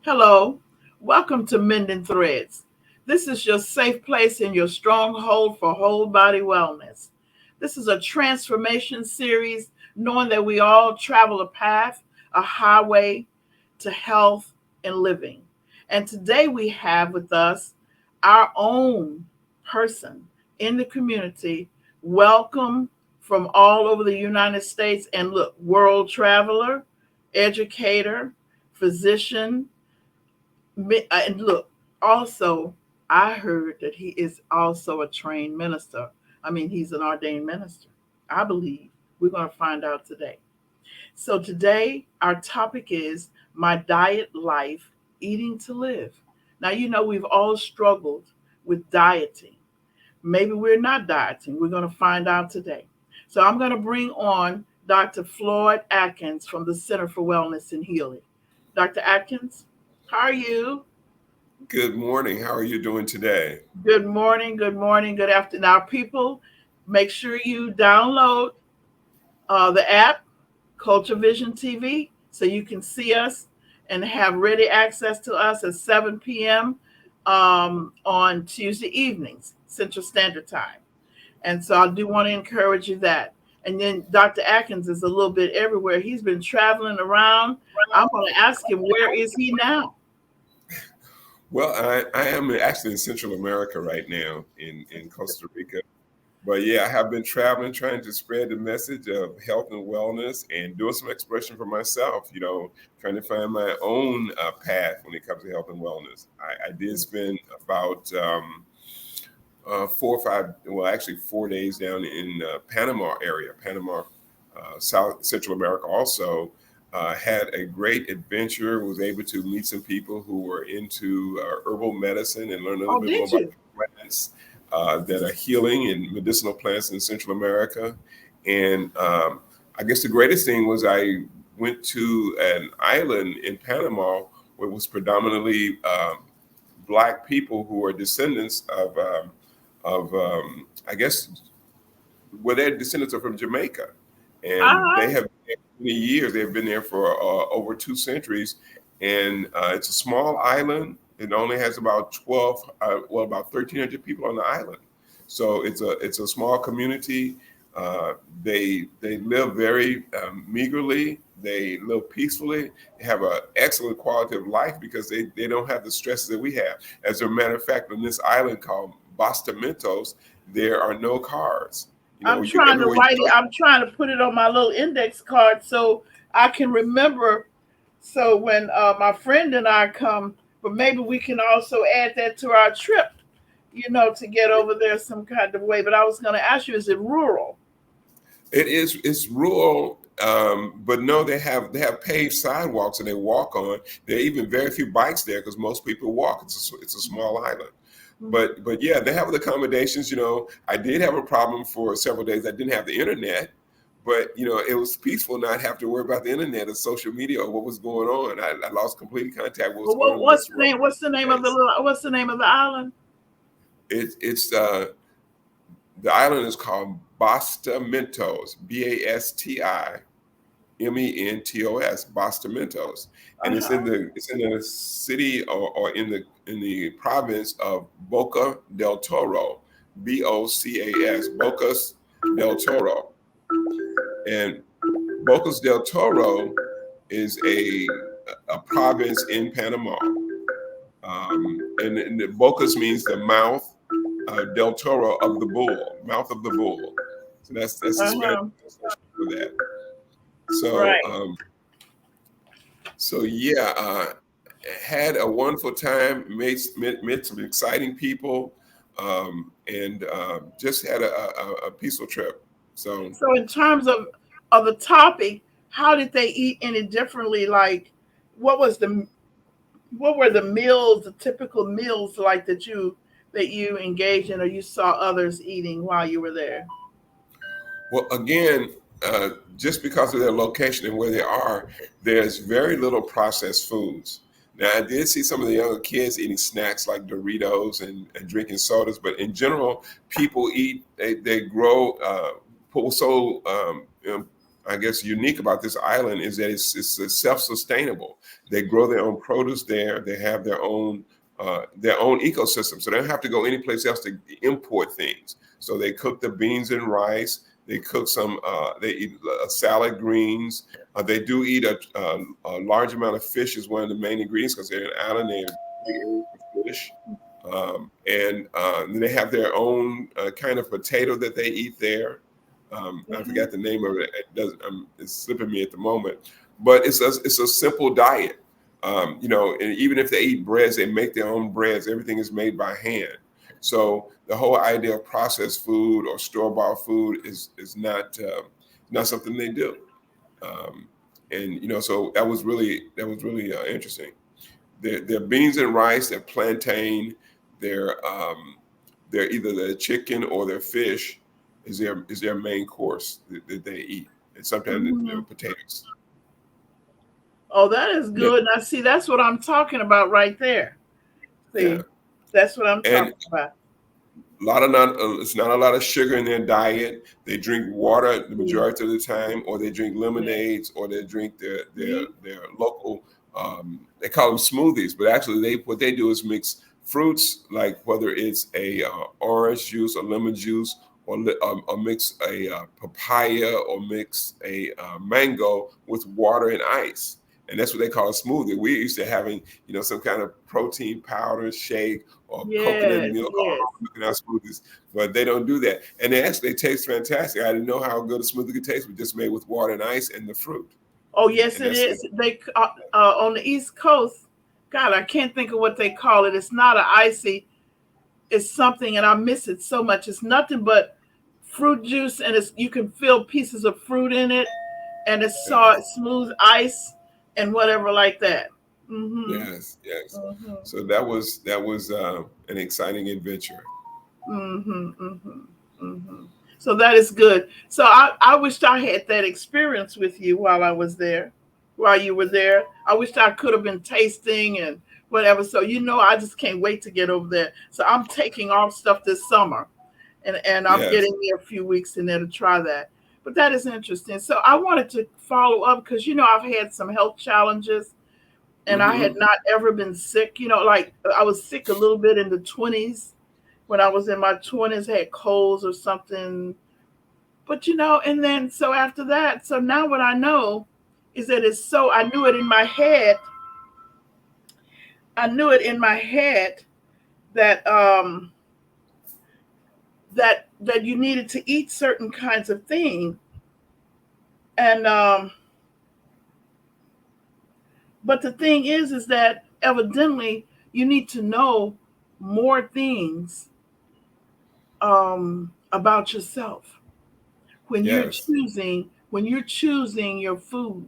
Hello, welcome to Mending Threads. This is your safe place and your stronghold for whole body wellness. This is a transformation series, knowing that we all travel a path, a highway to health and living. And today we have with us our own person in the community. Welcome from all over the United States and look, world traveler, educator, physician, and look, also, I heard that he is also a trained minister. I mean, he's an ordained minister. I believe we're going to find out today. So, today, our topic is my diet life, eating to live. Now, we've all struggled with dieting. Maybe we're not dieting. We're going to find out today. So, I'm going to bring on Dr. Floyd Atkins from the Center for Wellness and Healing. Dr. Atkins, how are you? Good morning. How are you doing today? Good morning, good morning, good afternoon. Now, people, make sure you download the app, Culture Vision TV, so you can see us and have ready access to us at 7 p.m. On Tuesday evenings, Central Standard Time. And so I do want to encourage you that. And then Dr. Atkins is a little bit everywhere. He's been traveling around. I'm going to ask him, where is he now? Well, I am actually in Central America right now in Costa Rica. But yeah, I have been traveling, trying to spread the message of health and wellness and doing some expression for myself, trying to find my own path when it comes to health and wellness. I did spend about 4 or 5, well, actually 4 days down in Panama area, Panama, South Central America also. Had a great adventure, was able to meet some people who were into herbal medicine and learn a little Oh, bit more did about you? the plants that are healing and medicinal plants in Central America. And I guess the greatest thing was I went to an island in Panama where it was predominantly Black people who are descendants of I guess, well, their descendants are from Jamaica, and they Ah, have been there many years. They've been there for over 2 centuries, and it's a small island. It only has about about 1,300 people on the island. So it's a small community. They live very meagerly. They live peacefully. They have an excellent quality of life because they don't have the stresses that we have. As a matter of fact, on this island called Bastamentos, there are no cars. I'm You trying to everywhere you write it. go. I'm trying to put it on my little index card so I can remember. So when my friend and I come, but maybe we can also add that to our trip, to get over there some kind of way. But I was going to ask you, is it rural? It's rural, but no, they have paved sidewalks and they walk on. There are even very few bikes there because most people walk. It's a small island. Mhm. But yeah, they have the accommodations. I did have a problem for several days. I didn't have the internet, but it was peaceful not have to worry about the internet or social media or what was going on. I lost complete contact with what was Well, going on in what's this the name? What's the name of the days. little? What's the name of the island? It's the island is called Bastamentos, Bastamentos, Bastamentos, and Uh huh. it's in the city or in the province of Boca del Toro, Bocas, Bocas del Toro, and Bocas del Toro is a province in Panama, and the Bocas means the mouth, del Toro of the bull, mouth of the bull. So that's the Uh Spanish huh. translation for that. So Right. so yeah, had a wonderful time. Met some exciting people, and just had a peaceful trip. So So in terms of the topic, how did they eat any differently? Like, what was the what were the meals, the typical meals like that you engaged in or you saw others eating while you were there? well, again, just because of their location and where they are, there's very little processed foods. Now, I did see some of the younger kids eating snacks like Doritos and drinking sodas, but in general, people eat, they grow, I guess, unique about this island is that it's self-sustainable. They grow their own produce there. They have their own ecosystem, so they don't have to go anyplace else to import things. So they cook the beans and rice. They cook some. They eat salad greens. They do eat a large amount of fish as one of the main ingredients because they're an island. They're big area for fish. And they have their own kind of potato that they eat there. I forgot the name of it. It's slipping me at the moment. But it's a simple diet. And even if they eat breads, they make their own breads. Everything is made by hand. So the whole idea of processed food or store-bought food is not something they do. So that was really interesting. Their beans and rice, their plantain, their either their chicken or their fish is their main course that they eat, and sometimes their potatoes. Oh, that is good. Now, see, that's what I'm talking about right there. See, that's what I'm talking about. It's not a lot of sugar in their diet. They drink water the majority of the time, or they drink lemonades, or they drink their local. They call them smoothies, but actually what they do is mix fruits, like whether it's a orange juice or lemon juice, or mix a papaya, or mix a mango with water and ice. And that's what they call a smoothie. We're used to having, some kind of protein powder shake or coconut milk in our smoothies, but they don't do that. And they taste fantastic. I didn't know how good a smoothie could taste, but just made with water and ice and the fruit. Oh, yes, it is. They on the East Coast, God, I can't think of what they call it. It's not an icy. It's something, and I miss it so much. It's nothing but fruit juice, and you can feel pieces of fruit in it, and it's smooth ice and whatever like that. Yes. So that was an exciting adventure. So that is good. So I wished I had that experience with you while you were there. I wished I could have been tasting and whatever. So I just can't wait to get over there. So I'm taking off stuff this summer, and I'm getting me a few weeks in there to try that. But that is interesting. So I wanted to follow up because I've had some health challenges, and I had not ever been sick. Like I was sick a little bit in the 20s. When I was in my 20s, had colds or something. But and then so after that, so now what I know is that I knew it in my head. I knew it in my head that that you needed to eat certain kinds of things. And but the thing is that evidently you need to know more things about yourself when you're choosing your food.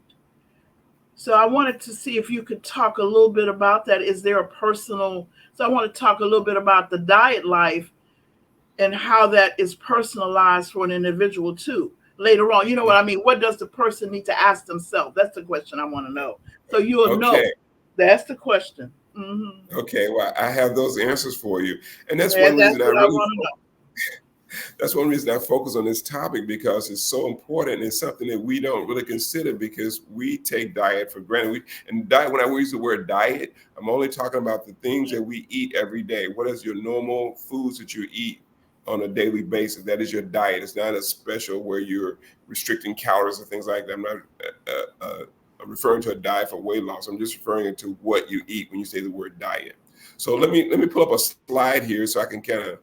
So I wanted to see if you could talk a little bit about that. Is there a personal? So I want to talk a little bit about the diet life and how that is personalized for an individual too. Later on, you know what I mean? What does the person need to ask themselves? That's the question I want to know. So you'll know. That's the question. Okay, well, I have those answers for you, and that's one reason I want to know. That's one reason I focus on this topic, because it's so important. It's something that we don't really consider because we take diet for granted. When I use the word diet, I'm only talking about the things that we eat every day. What is your normal foods that you eat on a daily basis? That is your diet. It's not a special where you're restricting calories and things like that. I'm not referring to a diet for weight loss. I'm just referring to what you eat when you say the word diet. So let me pull up a slide here so I can kind of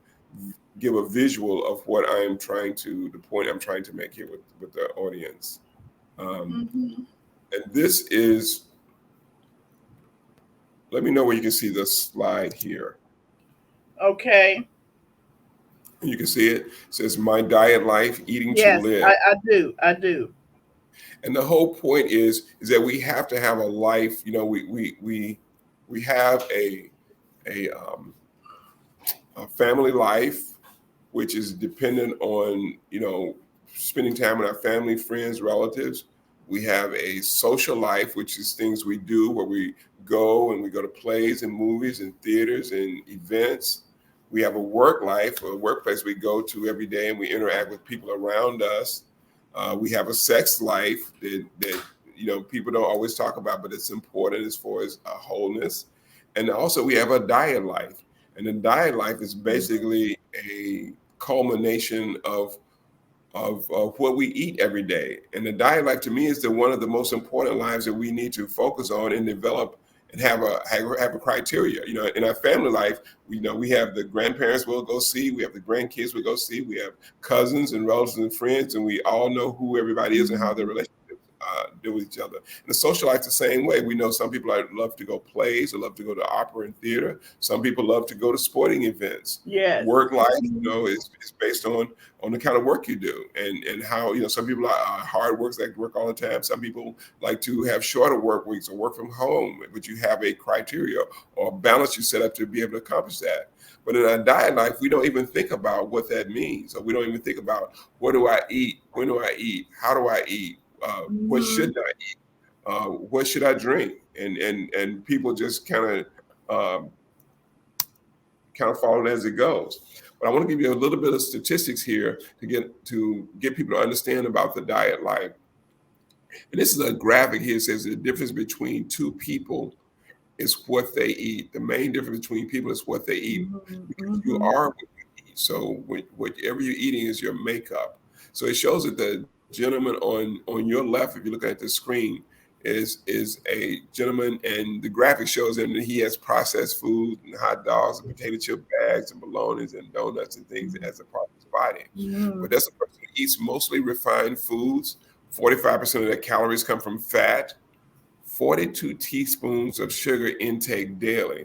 give a visual of what the point I'm trying to make here with the audience. And this is, let me know where you can see the slide here. Okay. You can see it. It says My Diet Life, Eating to Live. Yes, I do. And the whole point is that we have to have a life. We have a family life, which is dependent on, spending time with our family, friends, relatives. We have a social life, which is things we do where we go to plays and movies and theaters and events. We have a work life, a workplace we go to every day, and we interact with people around us. We have a sex life that people don't always talk about, but it's important as far as wholeness. And also we have a diet life, and the diet life is basically a culmination of what we eat every day. And the diet life to me is one of the most important lives that we need to focus on and develop and have a criteria. In our family life, we have the grandparents we'll go see, we have the grandkids we'll go see, we have cousins and relatives and friends, and we all know who everybody is and how their relationships deal with each other. And the social life the same way. We know some people love to go plays or love to go to opera and theater. Some people love to go to sporting events. Yes. Work life, is based on the kind of work you do, and how some people are hard workers, like to work all the time. Some people like to have shorter work weeks or work from home, but you have a criteria or balance you set up to be able to accomplish that. But in our diet life, we don't even think about what that means, or we don't even think about what do I eat, when do I eat, how do I eat, what should I eat, what should I drink, and people just kind of follow it as it goes. But I want to give you a little bit of statistics here to get people to understand about the diet life. And this is a graphic here. It says the difference between two people is what they eat. The main difference between people is what they eat, because you are what you eat. So whatever you're eating is your makeup. So it shows that the gentleman on your left, if you look at the screen, is a gentleman, and the graphic shows him that he has processed food and hot dogs and potato chip bags and bolognas and donuts and things as a part of his body. But that's a person who eats mostly refined foods. 45% of their calories come from fat. 42 teaspoons of sugar intake daily.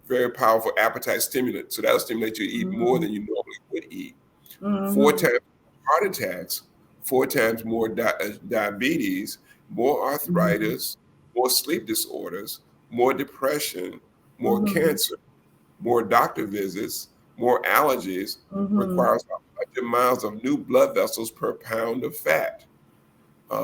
Very powerful appetite stimulant. So that'll stimulate you to eat more than you normally would eat. 4 times heart attacks, 4 times more diabetes, more arthritis, more sleep disorders, more depression, more cancer, more doctor visits, more allergies, requires 100 miles of new blood vessels per pound of fat,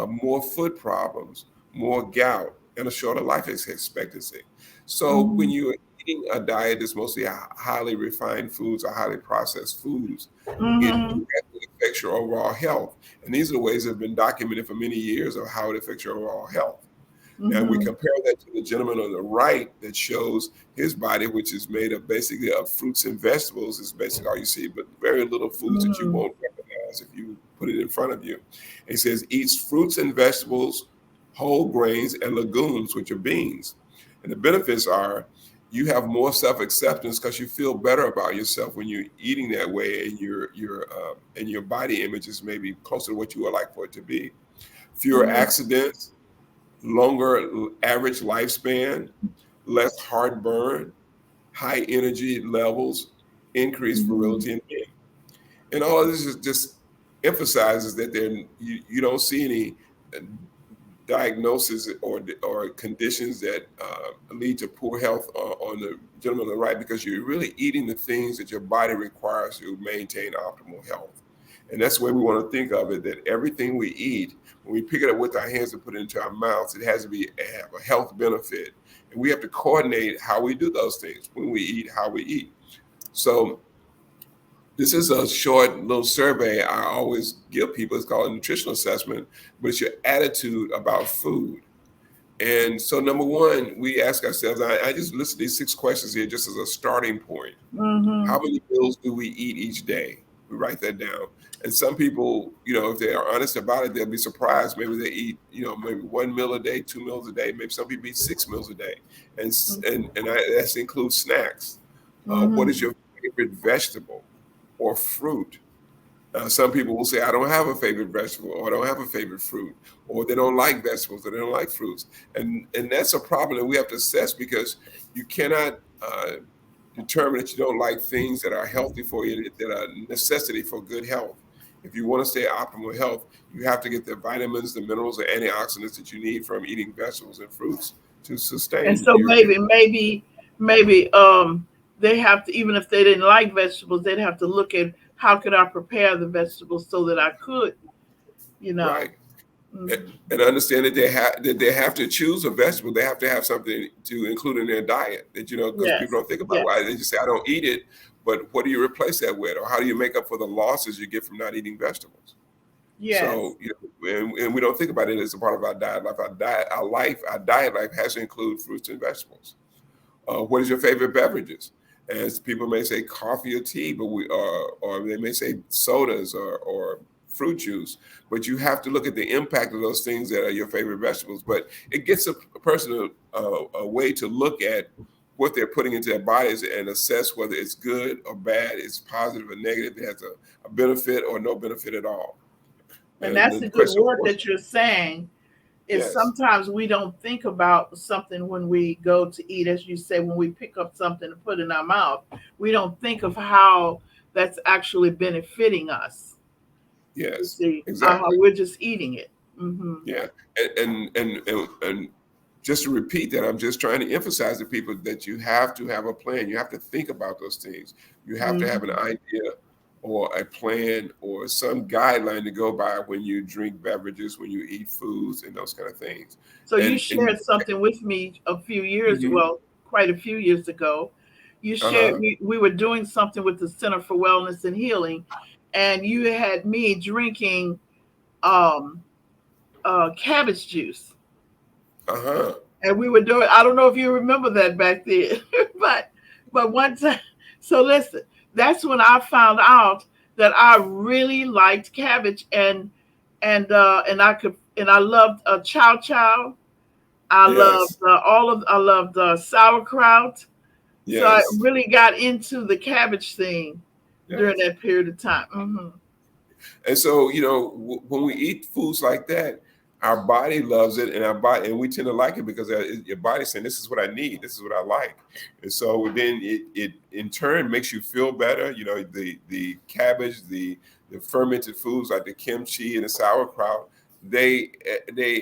more foot problems, more gout, and a shorter life expectancy. So when you're eating a diet that's mostly highly refined foods or highly processed foods, it directly affects your overall health. And these are the ways that have been documented for many years of how it affects your overall health. Now we compare that to the gentleman on the right that shows his body, which is made of basically of fruits and vegetables, is basically all you see, but very little foods that you won't recognize if you put it in front of you. And it says eats fruits and vegetables, whole grains, and legumes, which are beans. And the benefits are you have more self-acceptance because you feel better about yourself when you're eating that way, and your body image is maybe closer to what you would like for it to be. Fewer accidents, longer average lifespan, less heartburn, high energy levels, increased virility in men. And all of this is just emphasizes that you don't see any diagnoses or conditions that lead to poor health on the gentleman on the right, because you're really eating the things that your body requires to maintain optimal health. And that's the way we want to think of it, that everything we eat, when we pick it up with our hands and put it into our mouths, it has to have a health benefit. And we have to coordinate how we do those things, when we eat, how we eat. So this is a short little survey I always give people. It's called a nutritional assessment, but it's your attitude about food. And so number one, we ask ourselves, I just listed these 6 questions here just as a starting point. How many meals do we eat each day? We write that down. And some people, if they are honest about it, they'll be surprised. Maybe they eat, maybe 1 meal a day, 2 meals a day. Maybe some people eat 6 meals a day. And that includes snacks. What is your favorite vegetable or fruit? Some people will say, I don't have a favorite vegetable, or I don't have a favorite fruit, or they don't like vegetables, or they don't like fruits. And that's a problem that we have to assess, because you cannot determine that you don't like things that are healthy for you, that are a necessity for good health. If you want to stay optimal health, you have to get the vitamins, the minerals, the antioxidants that you need from eating vegetables and fruits to sustain. And so maybe they have to, even if they didn't like vegetables, they'd have to look at how could I prepare the vegetables so that I could, Right. And understand that they have to choose a vegetable. They have to have something to include in their diet. That because people don't think about why they just say I don't eat it, but what do you replace that with, or how do you make up for the losses you get from not eating vegetables? Yes. So, and we don't think about it as a part of our diet life. Our diet life has to include fruits and vegetables. What is your favorite beverages? As people may say coffee or tea, but or they may say sodas or fruit juice. But you have to look at the impact of those things that are your favorite vegetables. But it gets a person a way to look at what they're putting into their bodies and assess whether it's good or bad, it's positive or negative, it has a benefit or no benefit at all. And And that's the a good question, of word course, that you're saying is yes, sometimes we don't think about something when we go to eat, as you say, when we pick up something to put in our mouth, we don't think of how that's actually benefiting us. You yes, see, how exactly. we're just eating it. Hmm. Yeah, and just to repeat that, I'm just trying to emphasize to people that you have to have a plan. You have to think about those things. You have to have an Hmm. idea or a plan or some guideline to go by when you drink beverages, when you eat foods, and those kind of things. So you And you, shared something with me a few years, hmm well, quite a few years ago. You shared uh-huh, we were doing something with the Center for Wellness and Healing, and you had me drinking um, cabbage juice, uh-huh, and we were doing. I don't know if you remember that back then, but one time. So listen, that's when I found out that I really liked cabbage, and I loved chow chow. yes, I loved sauerkraut. So I yes, really got into the cabbage thing during yes. that period of time. Hmm. And so, when we eat foods like that, our body loves it, and we tend to like it because your body's saying, "This is what I need. This is what I like." And so then it in turn makes you feel better. The cabbage, the fermented foods like the kimchi and the sauerkraut, they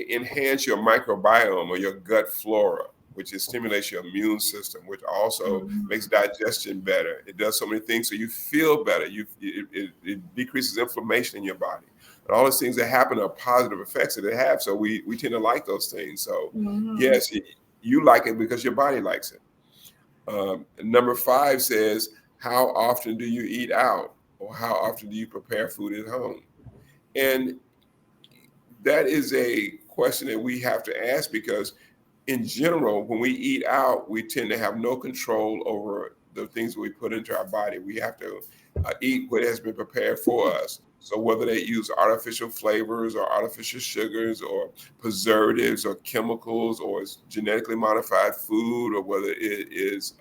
enhance your microbiome or your gut flora, which is stimulates your immune system, which also Hmm. makes digestion better. It does so many things so you feel better. It decreases inflammation in your body. And all those things that happen are positive effects that it have. So we tend to like those things. So Hmm. yes, you like it because your body likes it. Number 5 says, how often do you eat out? Or how often do you prepare food at home? And that is a question that we have to ask because in general, when we eat out, we tend to have no control over the things we put into our body. We have to eat what has been prepared for us. So whether they use artificial flavors or artificial sugars or preservatives or chemicals or it's genetically modified food or whether it is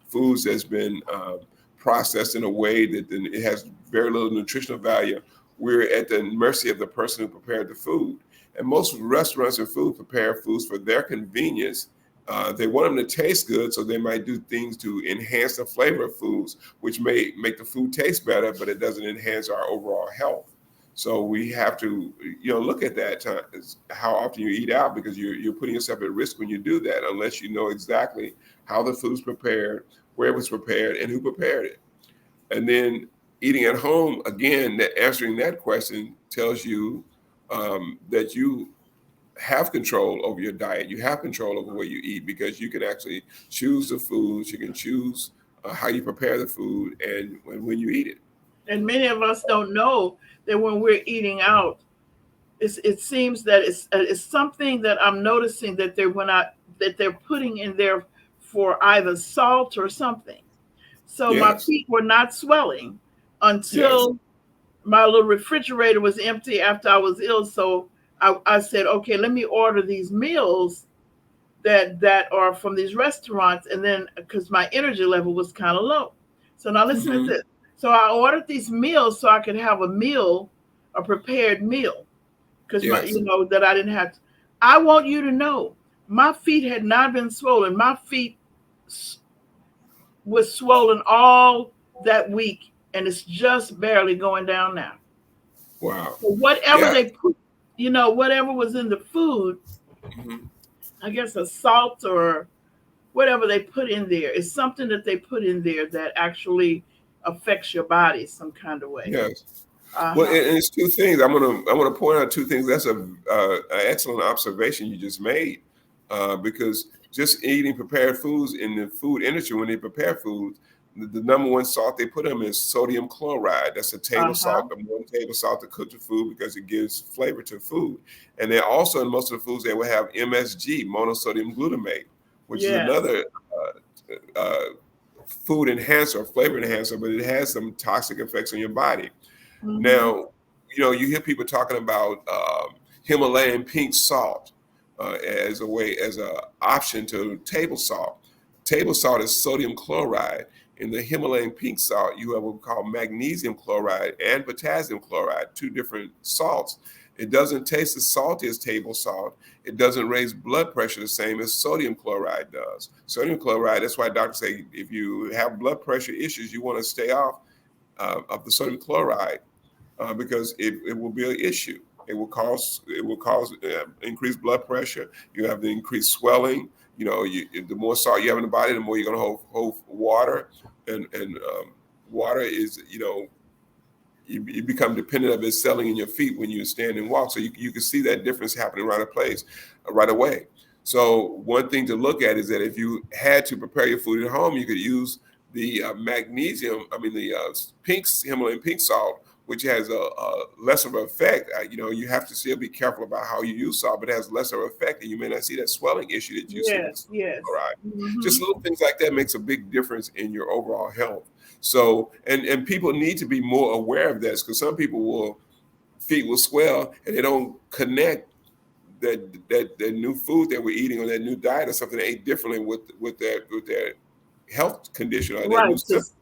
foods that's been processed in a way that then it has very little nutritional value, we're at the mercy of the person who prepared the food. And most restaurants and food prepare foods for their convenience. They want them to taste good, so they might do things to enhance the flavor of foods, which may make the food taste better, but it doesn't enhance our overall health. So we have to, look at that time, how often you eat out, because you're putting yourself at risk when you do that, unless you know exactly how the food's prepared, where it was prepared, and who prepared it. And then eating at home, again, answering that question tells you that you have control over your diet. You have control over what you eat because you can actually choose the foods. You can choose how you prepare the food and when you eat it. And many of us don't know that when we're eating out, it seems that it's something that I'm noticing that they're putting in there for either salt or something. So my Yes, feet were not swelling yes, until my little refrigerator was empty after I was ill. So I said, okay, let me order these meals that are from these restaurants, and then because my energy level was kind of low. So now listen to hmm this. So I ordered these meals so I could have a prepared meal, because my yes. that I didn't have to. I want you to know my feet had not been swollen. My feet was swollen all that week, and it's just barely going down now. Wow. So whatever Yeah. they put, whatever was in the food, hmm I guess a salt or whatever they put in there is something that they put in there that actually affects your body some kind of way. Yes. Uh Well, huh. and it's two things. I want to point out two things. That's an excellent observation you just made, because just eating prepared foods in the food industry, when they prepare foods, the number one salt they put in them is sodium chloride. That's a table Uh-huh. salt, the one table salt to cook the food because it gives flavor to food. And then also in most of the foods they will have MSG, monosodium glutamate, which is Yes. another food enhancer, flavor enhancer, but it has some toxic effects on your body. Mm-hmm. Now, you hear people talking about Himalayan pink salt as a way, as a option to table salt. Table salt is sodium chloride. In the Himalayan pink salt, you have what we call magnesium chloride and potassium chloride, two different salts. It doesn't taste as salty as table salt. It doesn't raise blood pressure the same as sodium chloride does. Sodium chloride, that's why doctors say if you have blood pressure issues, you want to stay off of the sodium chloride because it will be an issue. It will cause increased blood pressure. You have the increased swelling. The more salt you have in the body, the more you're going to hold water, and water is you become dependent of it settling in your feet when you stand and walk. So you can see that difference happening right away. So one thing to look at is that if you had to prepare your food at home, you could use the Himalayan pink salt, which has a less of an effect. You have to still be careful about how you use salt, but it has less of an effect, and you may not see that swelling issue that you see with Yes, the yes. chloride. Mm-hmm. Just little things like that makes a big difference in your overall health. So, and people need to be more aware of this because some people feet will swell and they don't connect that new food that we're eating or that new diet or something they ate differently with their health condition or their new Right. symptoms.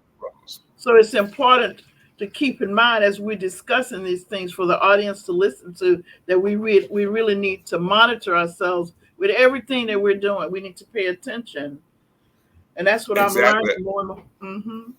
So it's important to keep in mind as we're discussing these things for the audience to listen to that we really need to monitor ourselves with everything that we're doing. We need to pay attention, and that's what I'm Exactly. learning more and more. Mm-hmm.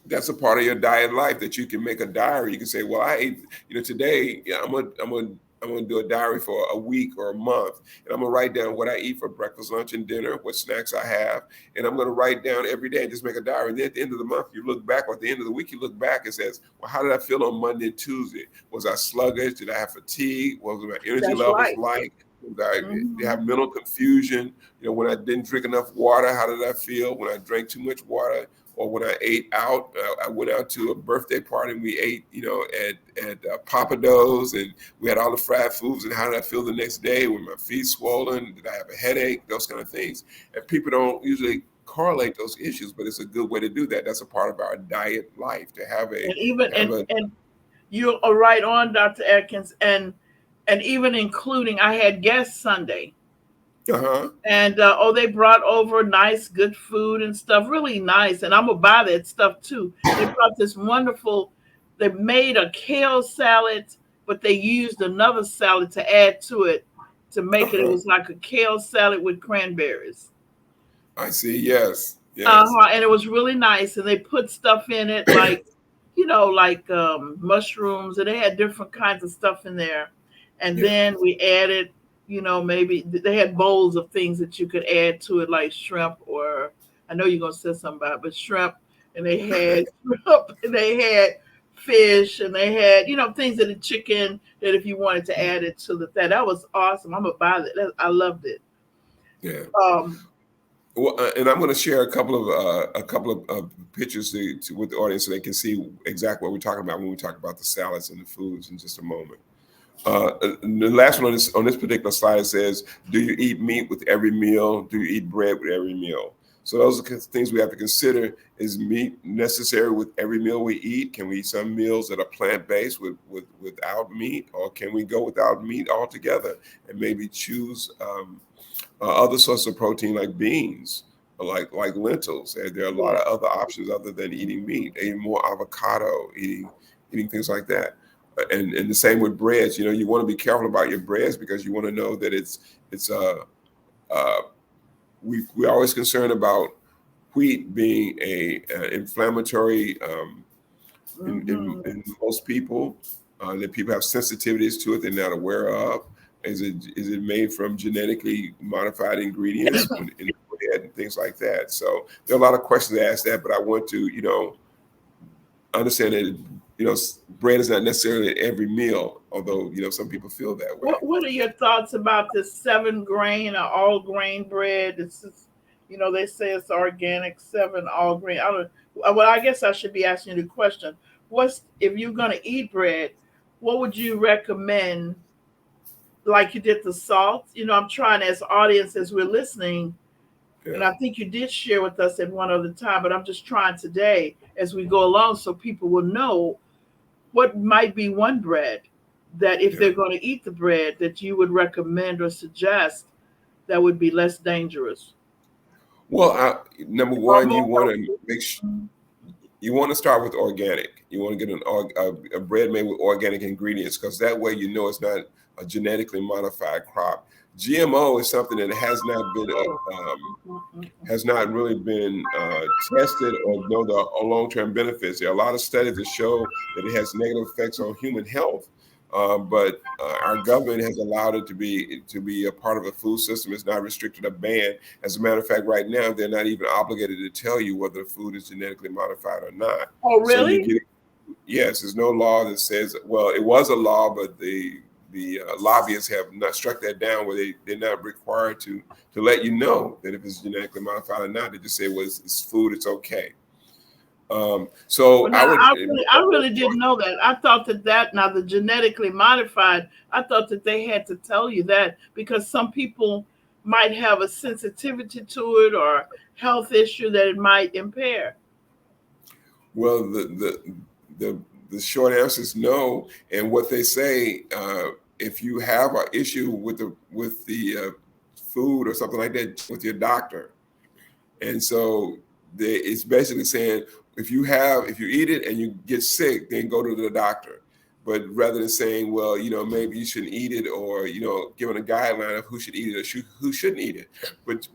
That's a part of your diet life that you can make a diary. You can say, well, I ate, today, yeah, I'm gonna do a diary for a week or a month, and I'm gonna write down what I eat for breakfast, lunch, and dinner, what snacks I have, and I'm gonna write down every day and just make a diary. And then at the end of the month, you look back, or at the end of the week, you look back and says, well, how did I feel on Monday and Tuesday? Was I sluggish? Did I have fatigue? What was my energy That's levels right. like? Did I Mm-hmm. have mental confusion? When I didn't drink enough water, how did I feel? When I drank too much water, or when I ate out, I went out to a birthday party and we ate, at Papa Do's, and we had all the fried foods. And how did I feel the next day? Were my feet swollen? Did I have a headache? Those kind of things. And people don't usually correlate those issues, but it's a good way to do that. That's a part of our diet life to have a And even have a. and you are right on, Dr. Atkins, and even including I had guests Sunday. Uh-huh. And they brought over nice, good food and stuff, really nice. And I'm gonna buy that stuff too. They brought this wonderful. They made a kale salad, but they used another salad to add to it to make it. It Uh-huh. was like a kale salad with cranberries. I see. Yes. Uh Yes. huh. And it was really nice. And they put stuff in it like, like mushrooms, and they had different kinds of stuff in there. And Yeah. then we added, maybe they had bowls of things that you could add to it, like shrimp, or I know you're gonna say something about it, but shrimp, and they had shrimp, and they had fish, and they had, things that the chicken that if you wanted to add it to that was awesome. I'm gonna buy I loved it. Yeah. Um, Well, and I'm going to share a couple of pictures with the audience so they can see exactly what we're talking about when we talk about the salads and the foods in just a moment. And the last one on this particular slide says, "Do you eat meat with every meal? Do you eat bread with every meal?" So those are the things we have to consider. Is meat necessary with every meal we eat? Can we eat some meals that are plant-based without meat, or can we go without meat altogether and maybe choose other sources of protein like beans, or like lentils? There are a lot yeah. of other options other than eating meat. Eating more avocado, eating things like that. And the same with breads. You want to be careful about your breads because you want to know that it's uh, we're always concerned about wheat being a inflammatory Hmm. in most people, that people have sensitivities to it they're not aware of. Is it made from genetically modified ingredients in bread and things like that? So there are a lot of questions to ask that, but I want to understand that bread is not necessarily every meal, although some people feel that way. What are your thoughts about this 7 grain or all grain bread? They say it's organic, seven all green. I don't. Well, I guess I should be asking you the question: What's if you're going to eat bread? What would you recommend? Like you did the salt. I'm trying as audience as we're listening, and Yeah, I think you did share with us at one other time. But I'm just trying today as we go along, so people will know what might be one bread that if yeah. they're going to eat the bread that you would recommend or suggest that would be less dangerous Well, number or one, more you want to healthy. make sure Mhm. you want to start with organic. You want to get a bread made with organic ingredients because that way you know it's not a genetically modified crop. GMO is something that Oh. has not really been tested or know the long-term benefits. There are a lot of studies that show that it has negative effects on human health, but our government has allowed it to be a part of the food system. It's not restricted or banned. As a matter of fact, right now they're not even obligated to tell you whether the food is genetically modified or not. Oh, So you really? get yes, there's no law that says, well, it was a law, but the lobbyists have not struck that down where they're not required to let you know that if it's genetically modified or not. They just say, well, it's food, it's okay. So Well, now I would, I really didn't know that. I thought that now the genetically modified, I thought that they had to tell you that because some people might have a sensitivity to it or health issue that it might impair. well, the the short answer is no. And what they say, if you have an issue with the food or something like that, with your doctor. And so it's basically saying if you eat it and you get sick, then go to the doctor. But rather than saying, well, maybe you shouldn't eat it, or giving a guideline of who should eat it or who shouldn't eat it. But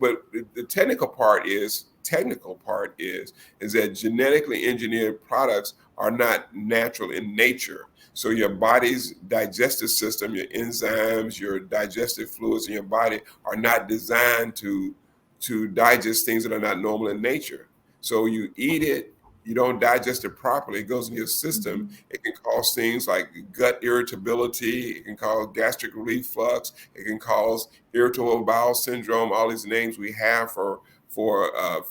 the technical part is that genetically engineered products are not natural in nature. So your body's digestive system, your enzymes, your digestive fluids in your body are not designed to digest things that are not normal in nature. So you eat it, you don't digest it properly, it goes in your system. Mhm. It can cause things like gut irritability, it can cause gastric reflux, it can cause irritable bowel syndrome, all these names we have for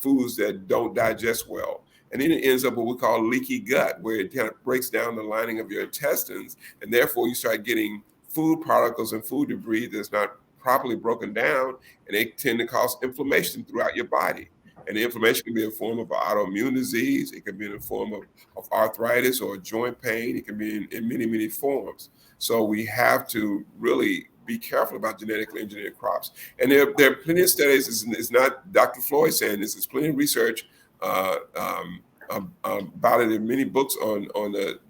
foods that don't digest well. And then it ends up what we call leaky gut, where it kind of breaks down the lining of your intestines, and therefore you start getting food particles and food debris that's not properly broken down, and they tend to cause inflammation throughout your body. And the inflammation can be in the form of autoimmune disease. It can be in the form of arthritis or joint pain. It can be in many, many forms. So we have to really be careful about genetically engineered crops. And there are plenty of studies. It's not Dr. Floyd saying this. There's plenty of research about it in many books on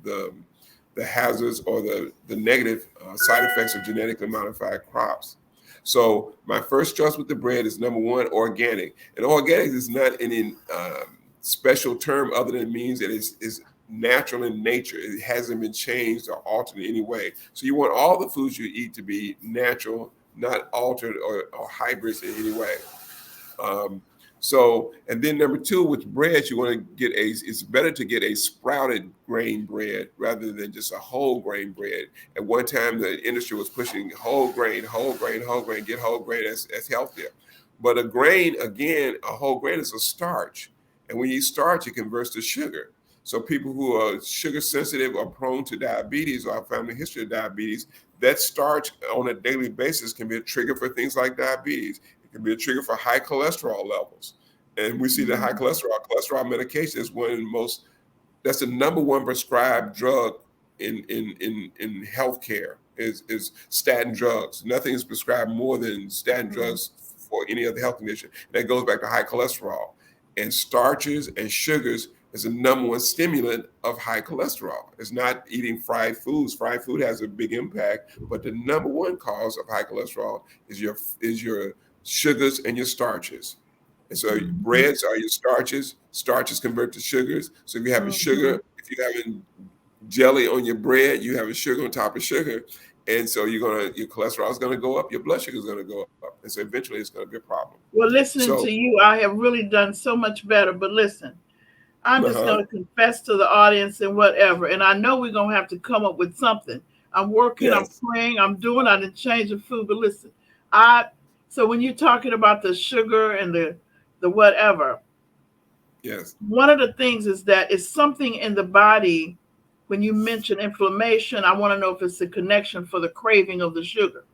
the hazards or the negative side effects of genetically modified crops. So my first choice with the bread is number one, organic. And organic is not any special term other than it means that it's natural in nature. It hasn't been changed or altered in any way. So you want all the foods you eat to be natural, not altered or hybrids in any way. Um, and then number two, with bread, you want to it's better to get a sprouted grain bread rather than just a whole grain bread. At one time, the industry was pushing whole grain, whole grain, whole grain, get whole grain, that's healthier. But a grain, again, a whole grain is a starch. And when you starch, it converts to sugar. So people who are sugar sensitive or prone to diabetes or have family history of diabetes, that starch on a daily basis can be a trigger for things like diabetes. It can be a trigger for high cholesterol levels. And we see that high Mhm. cholesterol medication is one of the most, that's the number one prescribed drug in healthcare is statin drugs. Nothing is prescribed more than statin Mhm. drugs for any other health condition. And that goes back to high cholesterol. And starches and sugars is the number one stimulant of high cholesterol. It's not eating fried foods. Fried food has a big impact, but the number one cause of high cholesterol is your sugars and your starches. And so Mhm. breads are your starches. Starches convert to sugars. So if you're having Mhm. sugar, if you're having jelly on your bread, you have a sugar on top of sugar. And so your cholesterol is gonna go up, your blood sugar is gonna go up. And so eventually it's gonna be a problem. Well, listening So to you, I have really done so much better. But listen, I'm just uh-huh. going to confess to the audience and whatever. And I know we're going to have to come up with something. I'm working, I'm Yes. praying, I'm doing, I didn't change the food. But listen, I, so when you're talking about the sugar and the the whatever. Yes. One of the things is that it's something in the body. When you mention inflammation, I want to know if it's a connection for the craving of the sugar.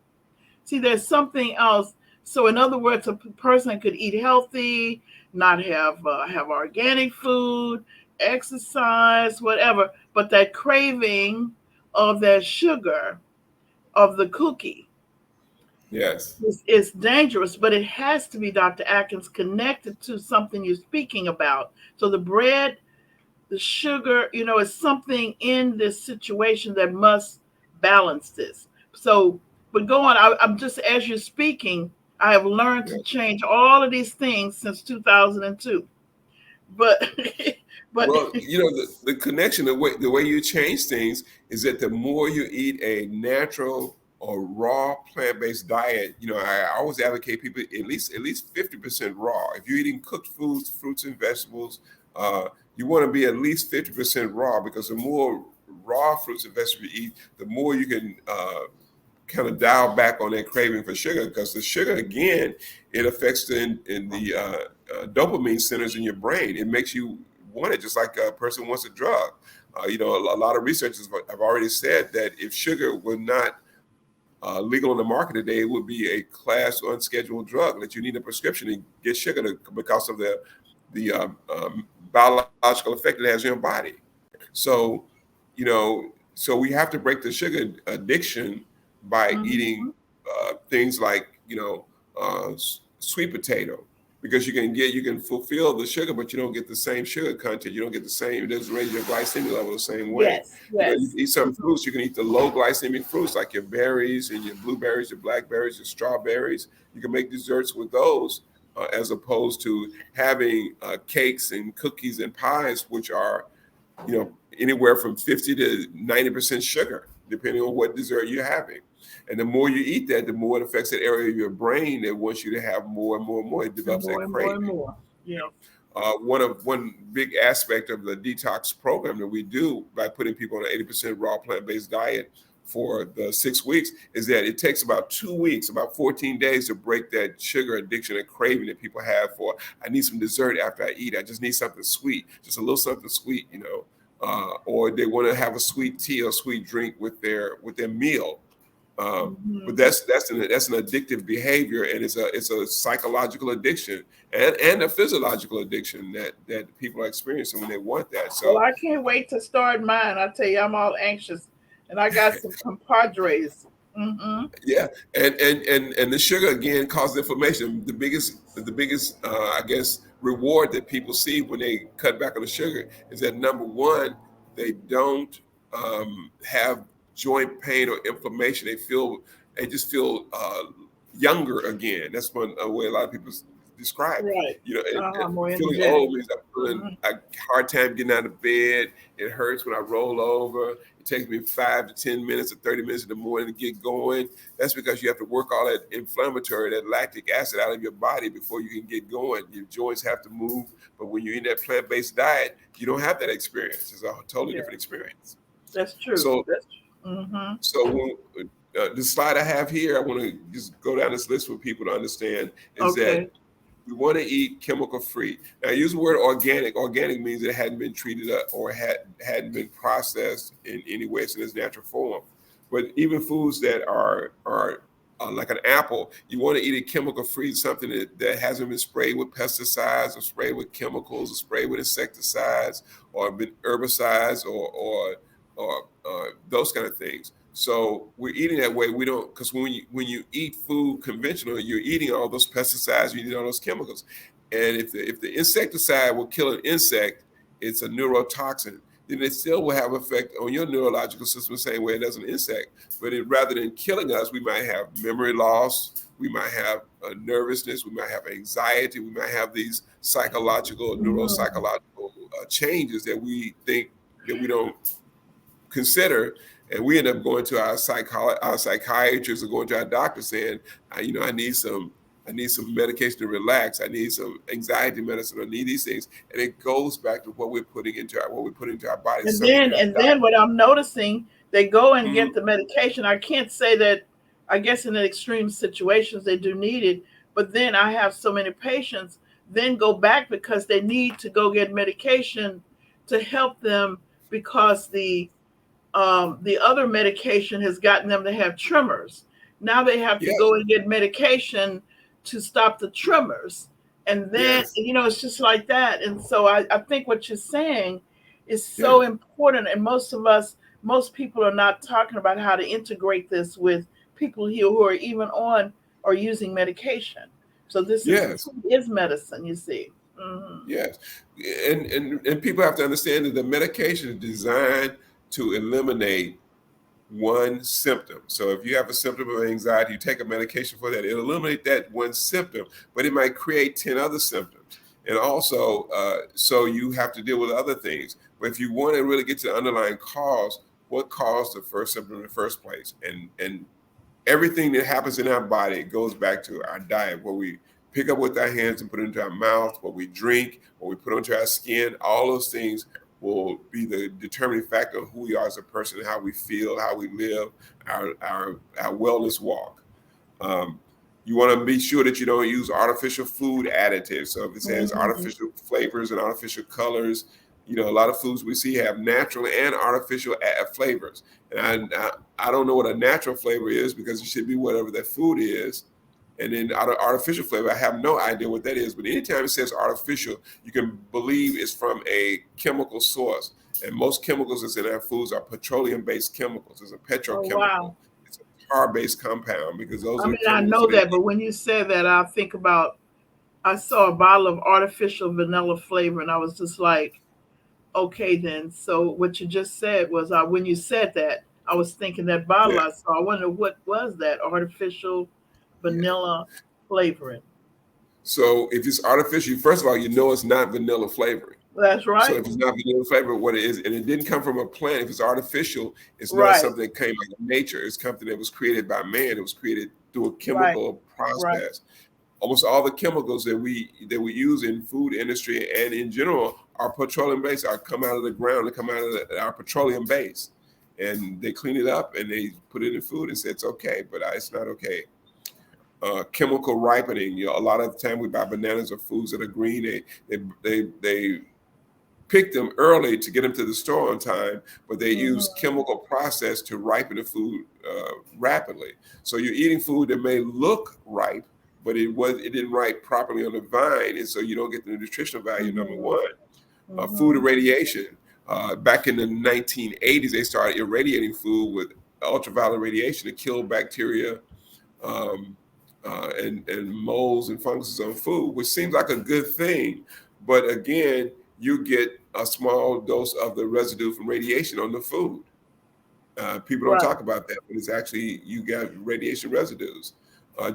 See, there's something else. So, in other words, a person could eat healthy, not have organic food, exercise, whatever, but that craving of that sugar of the cookie Yes. is dangerous. But it has to be, Dr. Atkins, connected to something you're speaking about. So the bread, the sugar, is something in this situation that must balance this. So, but go on. I'm just, as you're speaking, I have learned to Yes. change all of these things since 2002. But, but Well, the connection, the way you change things is that the more you eat a natural or raw plant-based diet, I always advocate people at least 50% raw. If you're eating cooked foods, fruits and vegetables, you want to be at least 50% raw, because the more raw fruits and vegetables you eat, the more you can kind of dial back on that craving for sugar, because the sugar, again, it affects the dopamine centers in your brain. It makes you want it, just like a person wants a drug. A lot of researchers have already said that if sugar were not legal on the market today, it would be a class unscheduled drug that you need a prescription to get sugar because of the biological effect it has on your body. So, so we have to break the sugar addiction by eating Mhm. things like sweet potato, because you can fulfill the sugar, but you don't get the same sugar content. You don't get the same. It doesn't raise your glycemic level the same way. Yes, You yes. eat some fruits. You can eat the low glycemic fruits like your berries and your blueberries, your blackberries, your strawberries. You can make desserts with those, as opposed to having cakes and cookies and pies, which are anywhere from 50 to 90% sugar, depending on what dessert you're having. And the more you eat that, the more it affects that area of your brain that wants you to have more and more and more. It And develops that more and more and craving. more. Yes. One big aspect of the detox program that we do by putting people on an 80% raw plant-based diet for the 6 weeks is that it takes about 2 weeks, about 14 days, to break that sugar addiction and craving that people have for, I need some dessert after I eat. I just need something sweet, just a little something sweet, or they want to have a sweet tea or sweet drink with their meal. But Hmm. that's an addictive behavior, and it's a psychological addiction and a physiological addiction that people are experiencing when they want that. Well, So I can't wait to start mine. I tell you, I'm all anxious, and I got some compadres. Hmm. yeah, and the sugar, again, causes inflammation. The biggest I guess reward that people see when they cut back on the sugar is that, number one, they don't have joint pain or inflammation. They just feel younger again. That's one a way a lot of people describe it. Right. More Feeling energetic. old means I'm feeling Hmm. a hard time getting out of bed. It hurts when I roll over. It takes me 5 to 10 minutes or 30 minutes in the morning to get going. That's because you have to work all that inflammatory, that lactic acid out of your body before you can get going. Your joints have to move. But when you're in that plant-based diet, you don't have that experience. It's a totally Yeah, different experience. that's true. So, That's true. Hmm. so the slide I have here, I want to just go down this list for people to understand, is that Okay. we want to eat chemical free. Now, I use the word organic. Organic means it hadn't been treated or hadn't been processed in any way. It's in its natural form. But even foods that are like an apple, you want to eat it chemical free, something that hasn't been sprayed with pesticides or sprayed with chemicals or sprayed with insecticides or been herbicides or those kind of things. So we're eating that way. We don't, because when you eat food conventional, you're eating all those pesticides, you're eating all those chemicals. And if the insecticide will kill an insect, it's a neurotoxin. Then it still will have effect on your neurological system the same way it does an insect. But rather than killing us, we might have memory loss, we might have nervousness, we might have anxiety, we might have these psychological, Hmm. neuropsychological changes that we think that we don't consider, and we end up going to our psychiatrist or going to our doctor saying, I need some medication to relax. I need some anxiety medicine. I need these things, and it goes back to what we put into our bodies. And Something in then our and diet. then what I'm noticing, they go and Mhm. get the medication. I can't say that. I guess in the extreme situations they do need it, but then I have so many patients then go back because they need to go get medication to help them because the other medication has gotten them to have tremors. Now they have to Yes, go and get medication to stop the tremors. And then, yes, it's just like that. And so I think what you're saying is so yes, important. And most people are not talking about how to integrate this with people here who are even on or using medication. So the yes. food is medicine, you see. Hmm. Yes, and people have to understand that the medication is designed to eliminate one symptom. So if you have a symptom of anxiety, you take a medication for that. It'll eliminate that one symptom, but it might create 10 other symptoms. And also, so you have to deal with other things. But if you want to really get to the underlying cause, what caused the first symptom in the first place? And everything that happens in our body goes back to our diet, what we pick up with our hands and put it into our mouth, what we drink, what we put onto our skin. All those things will be the determining factor of who we are as a person, how we feel, how we live, our wellness walk. Um, you want to be sure that you don't use artificial food additives. So if it says Hmm. artificial flavors and artificial colors, a lot of foods we see have natural and artificial flavors. And I don't know what a natural flavor is because it should be whatever that food is. And then artificial flavor, I have no idea what that is. But anytime it says artificial, you can believe it's from a chemical source. And most chemicals that's in our foods are petroleum-based chemicals. It's a Oh, petrochemical. wow. It's a tar-based compound because those I are mean, the I chemicals know that they that, but when you said that, I think about I saw a bottle of artificial vanilla flavor, and I was just like, okay, then. So what you just said was, when you said that, I was thinking that bottle yeah, I saw. I wonder what was that artificial yeah. vanilla flavoring. So if it's artificial, first of all, it's not vanilla flavoring. That's So right. if it's not vanilla flavor, what it is, and it didn't come from a plant, if it's artificial, it's not Right. something that came out of nature. It's something that was created by man. It was created through a Right. chemical Right. process. Almost all the chemicals that we use in food industry and in general are petroleum based. Are come out of the ground. They come out of our petroleum base, and they clean it up and they put it in food and say it's okay, but it's not okay. Chemical ripening. A lot of the time we buy bananas or foods that are green. They pick them early to get them to the store on time, but they use Hmm. chemical process to ripen the food rapidly. So you're eating food that may look ripe, but it didn't ripe properly on the vine, and so you don't get the nutritional value. Number Hmm. one, food Hmm. irradiation. Back in the 1980s, they started irradiating food with ultraviolet radiation to kill bacteria, um, and molds and funguses on food, which seems like a good thing. But again, you get a small dose of the residue from radiation on the food. People don't Right. talk about that, but it's actually you got radiation residues.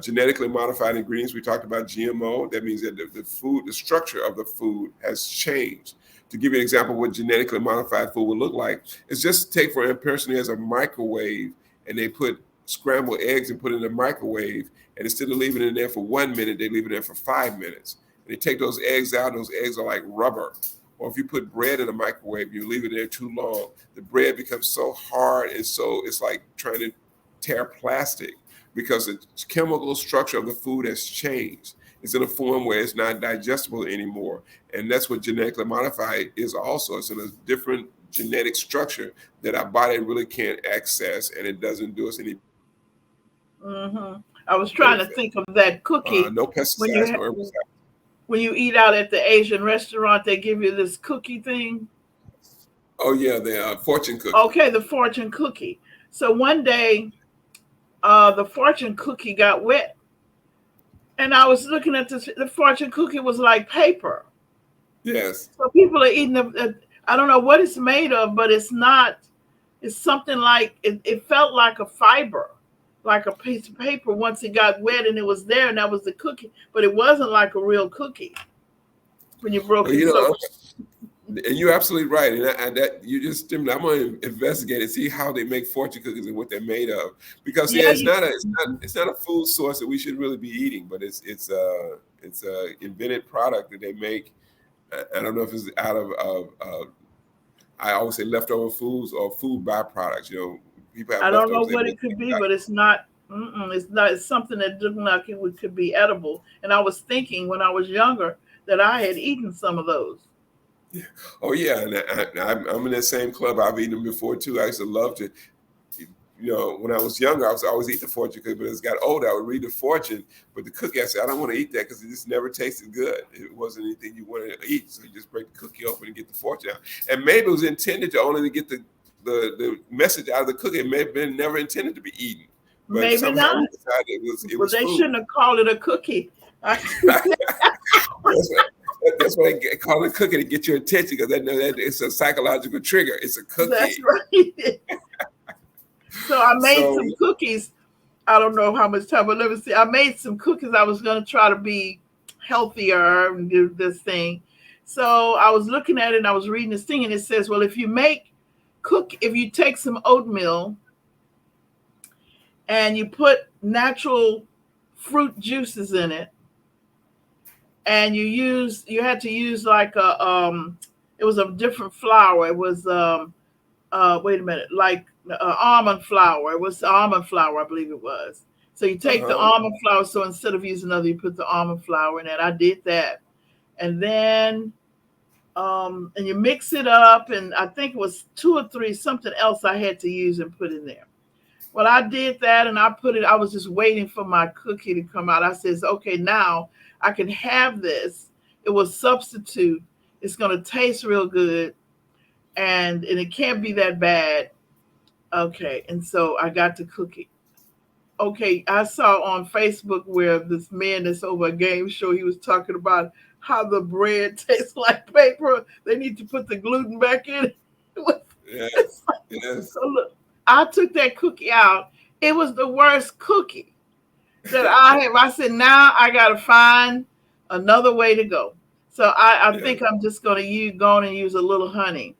Genetically modified ingredients. We talked about GMO. That means that the food, the structure of the food has changed. To give you an example of what genetically modified food would look like, it's just take for a person who has a microwave and they put scrambled eggs and put it in the microwave, and instead of leaving it in there for 1 minute, they leave it there for 5 minutes. And they take those eggs out, and those eggs are like rubber. Or if you put bread in a microwave, you leave it there too long, the bread becomes so hard and so it's like trying to tear plastic because the chemical structure of the food has changed. It's in a form where it's not digestible anymore. And that's what genetically modified is also. It's in a different genetic structure that our body really can't access, and it doesn't do us any Hmm. I was trying to benefit. think of that cookie No when pesticides, no herbicides. when you eat out at the Asian restaurant. They give you this cookie thing. Oh yeah, the fortune cookie. Okay, the fortune cookie. So one day, the fortune cookie got wet, and I was looking at this. The fortune cookie was like paper. Yes. So people are eating the. I don't know what it's made of, but it's not. It's something like it felt like a fiber, like a piece of paper. Once it got wet and it was there, and that was the cookie, but it wasn't like a real cookie when you broke Well, it. So and you're absolutely right. And that you just stimulated. I'm going to investigate and see how they make fortune cookies and what they're made of. Because yeah, yeah, it's not a food source that we should really be eating, but it's a invented product that they make. I don't know if it's out of I always say leftover foods or food byproducts. People have I don't know leftovers. They what make it could things be, like but it's not. Mm-mm, it's not. It's something that looked like could be edible. And I was thinking when I was younger that I had eaten some of those. Yeah. Oh yeah, and I'm in that same club. I've eaten them before too. I used to love to. When I was younger, I was always eat the fortune cookie. But as I got older, I would read the fortune. But the cookie, I said, I don't want to eat that because it just never tasted good. It wasn't anything you wanted to eat. So you just break the cookie open and get the fortune out. And maybe it was intended to only to get the message out of the cookie. It may have been never intended to be eaten. But Maybe somehow we not. decided it Well, was they food. shouldn't have called it a cookie. That's why, that's why they call it cookie to get your attention because they know that it's a psychological trigger. It's a That's cookie. right. So I made So some cookies. I don't know how much time, but let me see. I made some cookies. I was going to try to be healthier and do this thing. So I was looking at it and I was reading this thing, and it says, well, if you take some oatmeal and you put natural fruit juices in it, and you had to use like it was a different flour. It was wait a minute, like almond flour. It was almond flour, I believe it was. So you take the uh-huh. almond flour. So instead of using other, you put the almond flour in it. I did that, and then and you mix it up. And I think it was two or three something else I had to use and put in there. Well, I did that, and I put it. I was just waiting for my cookie to come out. I says, okay, now I can have this. It was substitute. It's gonna taste real good, and it can't be that bad. Okay, and so I got to cook it. Okay, I saw on Facebook where this man that's over a game show, he was talking about how the bread tastes like paper. They need to put the gluten back in. Yes, yes. So look, I took that cookie out. It was the worst cookie that I have. I said, now I got to find another way to go. So I Yeah. think I'm just going to go on and use a little honey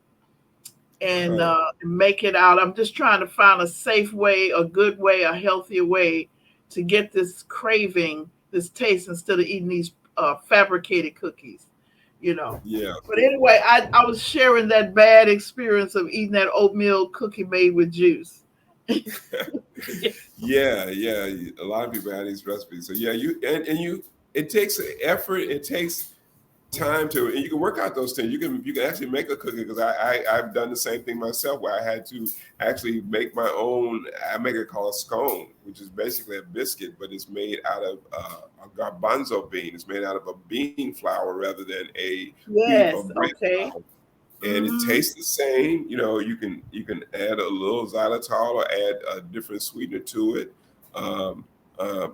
and Uh-huh. make it out. I'm just trying to find a safe way, a good way, a healthier way to get this craving, this taste, instead of eating these fabricated cookies, you know. Yeah. But anyway, I was sharing that bad experience of eating that oatmeal cookie made with juice. Yeah, yeah. A lot of people have these recipes. So yeah, you it takes effort, it takes time to, and you can work out those things. You can actually make a cookie because I've done the same thing myself where I had to actually make my own. I make it called a scone, which is basically a biscuit, but it's made out of a garbanzo bean. It's made out of a bean flour rather than a wheat or Yes. bread Okay. flour, and it Hmm. tastes the same. You can add a little xylitol or add a different sweetener to it. Um, uh,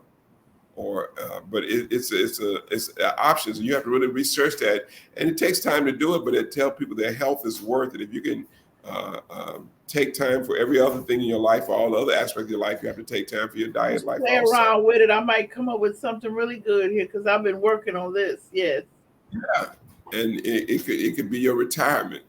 but it's options. You have to really research that, and it takes time to do it. But it tell people their health is worth it. If you can take time for every other thing in your life, all the other aspects of your life, you have to take time for your diet Just life play also. around with it. I might come up with something really good here because I've been working on this. Yes. Yeah, and it could be your retirement.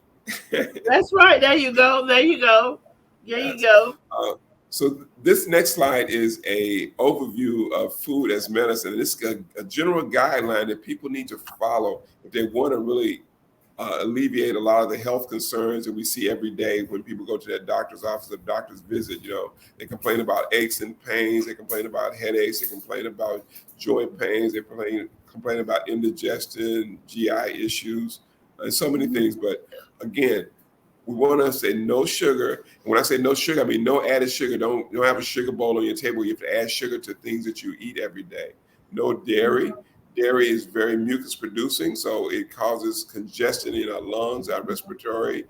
That's right. There you go. There you go. There you Yes. go. So this next slide is a overview of food as medicine. And this is a general guideline that people need to follow if they want to really alleviate a lot of the health concerns that we see every day when people go to their doctor's office or doctor's visit. They complain about aches and pains, they complain about headaches, they complain about joint pains, they complain about indigestion, GI issues, and so many things. Mhm. But again, we want to say no sugar. And when I say no sugar, I mean no added sugar. Don't have a sugar bowl on your table. You have to add sugar to things that you eat every day. No dairy. Mhm. Dairy is very mucus producing, so it causes congestion in our lungs, our respiratory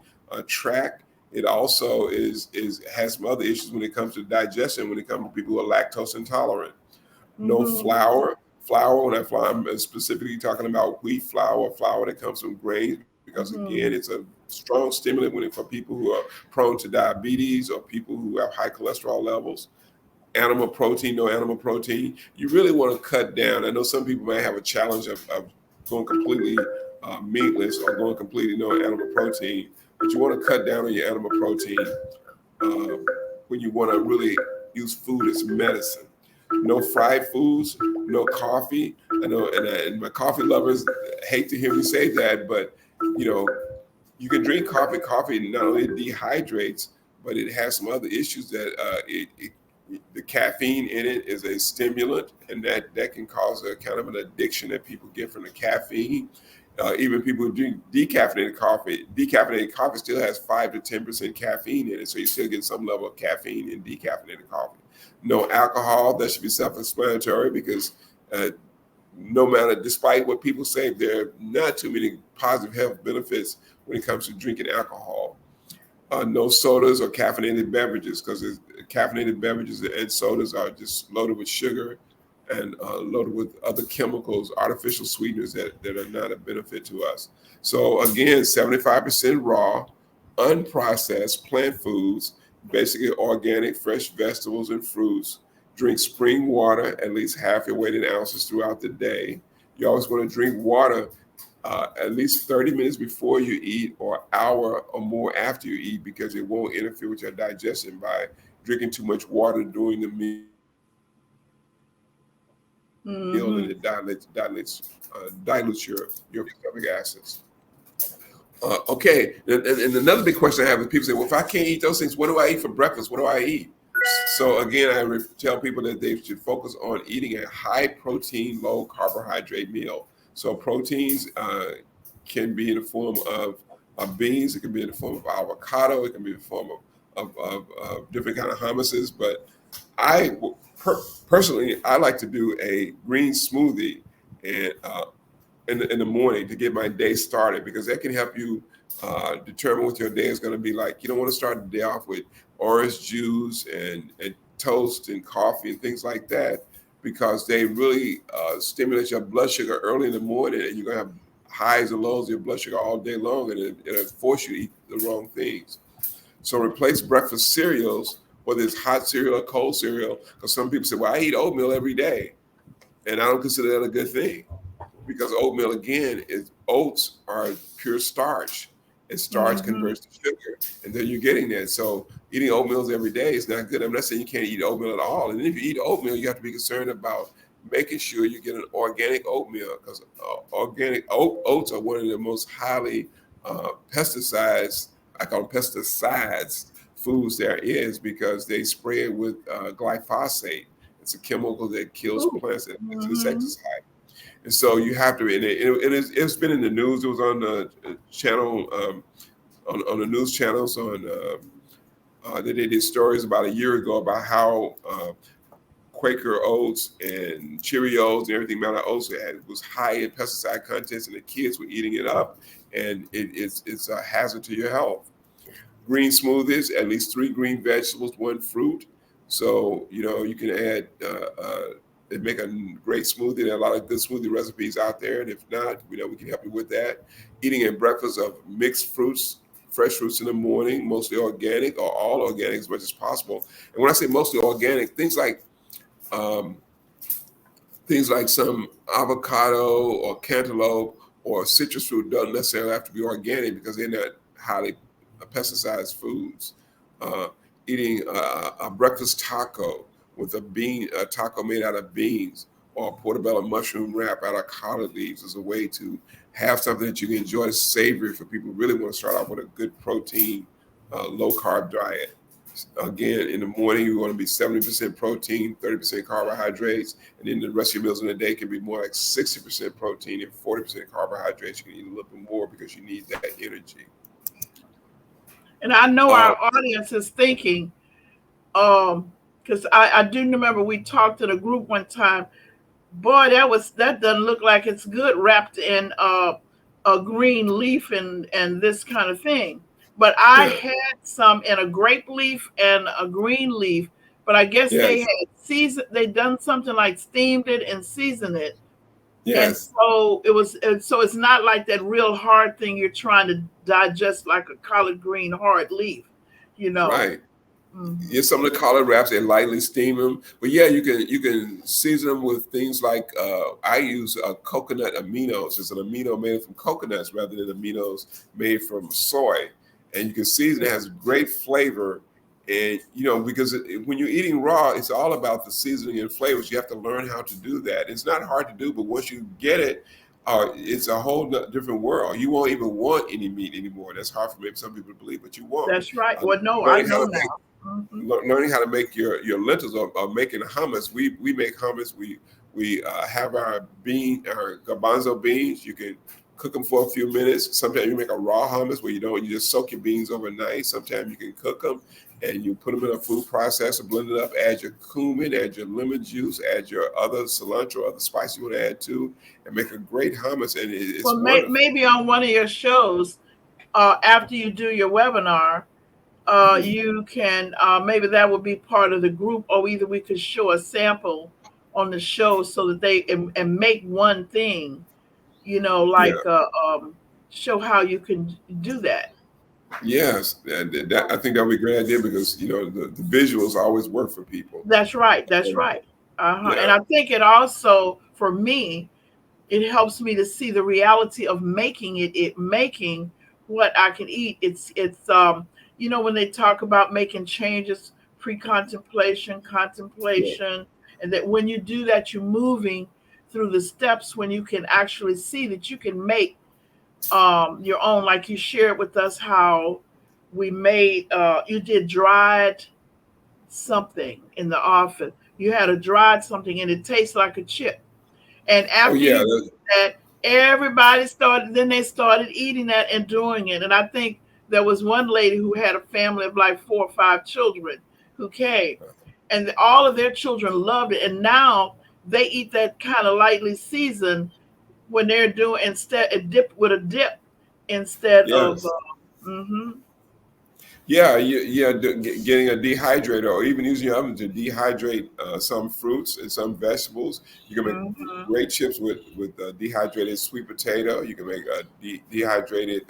tract. It also has some other issues when it comes to digestion. When it comes to people who are lactose intolerant, no Mhm. flour. Flour, when I flour, I'm specifically talking about wheat flour, flour that comes from grains, because again, it's Mhm. a strong stimulant for people who are prone to diabetes or people who have high cholesterol levels. Animal protein, no animal protein. You really want to cut down. I know some people may have a challenge of going completely meatless or going completely no animal protein, but you want to cut down on your animal protein um, when you want to really use food as medicine. No fried foods, no coffee. I know, and my coffee lovers hate to hear me say that, but you know, you can drink coffee. Coffee not only dehydrates, but it has some other issues that the caffeine in it is a stimulant, and that can cause a kind of an addiction that people get from the caffeine. Even people who drink decaffeinated coffee still has 5 to 10% caffeine in it, so you still get some level of caffeine in decaffeinated coffee. No alcohol, that should be self-explanatory because no matter, despite what people say, there are not too many positive health benefits when it comes to drinking alcohol. No sodas or caffeinated beverages, because caffeinated beverages and sodas are just loaded with sugar and loaded with other chemicals, artificial sweeteners that are not a benefit to us. So again, 75% raw, unprocessed plant foods, basically organic, fresh vegetables and fruits. Drink spring water, at least half your weight in ounces throughout the day. You always want to drink water at least 30 minutes before you eat or hour or more after you eat, because it won't interfere with your digestion by drinking too much water during the meal, and Mm-hmm. it dilutes your stomach acids. Okay, and another big question I have is people say, well, if I can't eat those things, what do I eat for breakfast? What do I eat? So again, tell people that they should focus on eating a high protein, low carbohydrate meal. So proteins can be in the form of beans. It can be in the form of avocado. It can be in the form of different kind of hummuses. But I personally, I like to do a green smoothie and in the morning to get my day started, because that can help you determine what your day is going to be like. You don't want to start the day off with orange juice and toast and coffee and things like that, because they really stimulate your blood sugar early in the morning, and you're going to have highs and lows of your blood sugar all day long, and it'll force you to eat the wrong things. So replace breakfast cereals, whether it's hot cereal or cold cereal, because some people say, well, I eat oatmeal every day, and I don't consider that a good thing, because oatmeal, again, is oats are pure starch, and starch Mm-hmm. converts to sugar, and then you're getting that. So eating oatmeals every day is not good. I'm not saying you can't eat oatmeal at all. And if you eat oatmeal, you have to be concerned about making sure you get an organic oatmeal, because organic oats are one of the most highly pesticides, I call them pesticides, foods there is, because they spray it with glyphosate. It's a chemical that kills Ooh. plants. It's an Mm-hmm. insecticide. And so you have to, and it's been in the news. It was on the channel, on the news channels they did stories about a year ago about how Quaker oats and Cheerios and everything amount of oats was high in pesticide contents, and the kids were eating it up, and it's a hazard to your health. Green smoothies, at least 3 green vegetables, 1 fruit. So you can add and make a great smoothie. There are a lot of good smoothie recipes out there, and if not, we can help you with that. Eating a breakfast of mixed fruits, fresh fruits in the morning, mostly organic or all organic as much as possible. And when I say mostly organic, um, things like some avocado or cantaloupe or citrus fruit doesn't necessarily have to be organic, because they're not highly pesticized foods. Uh, Eating a breakfast taco with a taco made out of beans, or a portobello mushroom wrap out of collard leaves, is a way to have something that you can enjoy, savory, for people who really want to start off with a good protein, low carb diet. Again, in the morning, you want to be 70% protein, 30% carbohydrates, and then the rest of your meals in the day can be more like 60% protein and 40% carbohydrates. You can eat a little bit more because you need that energy. And I know Uh, our audience is thinking, because I do remember we talked in a group one time. Boy, that doesn't look like it's good wrapped in a green leaf and this kind of thing. But I yeah, had some in a grape leaf and a green leaf. But I guess they yes, had they done something like steamed it and seasoned it, and yes, so so it's not like that real hard thing you're trying to digest like a collard green hard leaf, you know. right. Hmm. Yeah, some of the collard wraps, they lightly steam them, but yeah, you can season them with things like I use coconut aminos. It's an amino made from coconuts rather than aminos made from soy, and you can season it. It has great flavor, and because when you're eating raw, it's all about the seasoning and flavors. You have to learn how to do that. It's not hard to do, but once you get it, it's a whole different world. You won't even want any meat anymore. That's hard for maybe some people to believe, but you won't. That's right. Uh, Well, no, I Learning how know to make now. Mhm. learning how to make your lentils, or making hummus. We make hummus. We have our garbanzo beans. You can cook them for a few minutes. Sometimes you make a raw hummus where you just soak your beans overnight. Sometimes you can cook them and you put them in a food processor, blend it up, add your cumin, add your lemon juice, add your other cilantro, other spice you want to add to, and make a great hummus. And it's Well, wonderful. maybe on one of your shows, after you do your webinar, Mhm. you can maybe that would be part of the group, or either we could show a sample on the show so that they and make one thing, Yeah. like show how you can do that. Yes, I think that would be a great idea because the visuals always work for people. That's right. That's And, right. Uh-huh. And yeah, I think it also, for me, it helps me to see the reality of making it making what I can eat. It's when they talk about making changes, pre-contemplation, yeah, contemplation, and that when you do that, you're moving through the steps when you can actually see that you can make your own, like you shared with us how we made you did dried something in the office. You had a dried something and it tastes like a chip. And oh after yeah, you did that, then they started eating that and doing it. And I think there was one lady who had a family of like 4 or 5 children who came, and all of their children loved it. And now they eat that kind of lightly seasoned when they're doing instead a dip with a dip instead of. yes. Mm-hmm, Yeah, getting a dehydrator or even using your oven to dehydrate some fruits and some vegetables. You can make mm-hmm, great chips with dehydrated sweet potato. You can make a dehydrated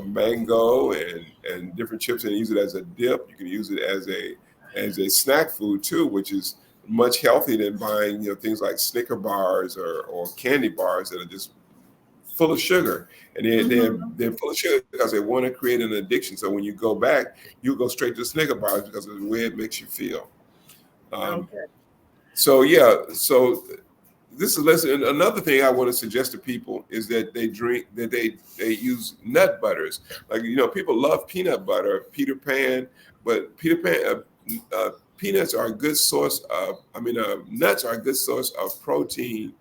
mango and different chips and use it as a dip. You can use it as a snack food too, which is much healthier than buying things like Snicker bars or candy bars that are just full of sugar, and mm-hmm. they're full of sugar because they want to create an addiction. So when you go back, you go straight to Snicker bars because of the way it makes you feel. Um, Okay. so yeah, so this is lesson. Another thing I want to suggest to people is that they use nut butters. Like people love peanut butter, Peter Pan, but peanuts are a good source of. I mean, nuts are a good source of protein,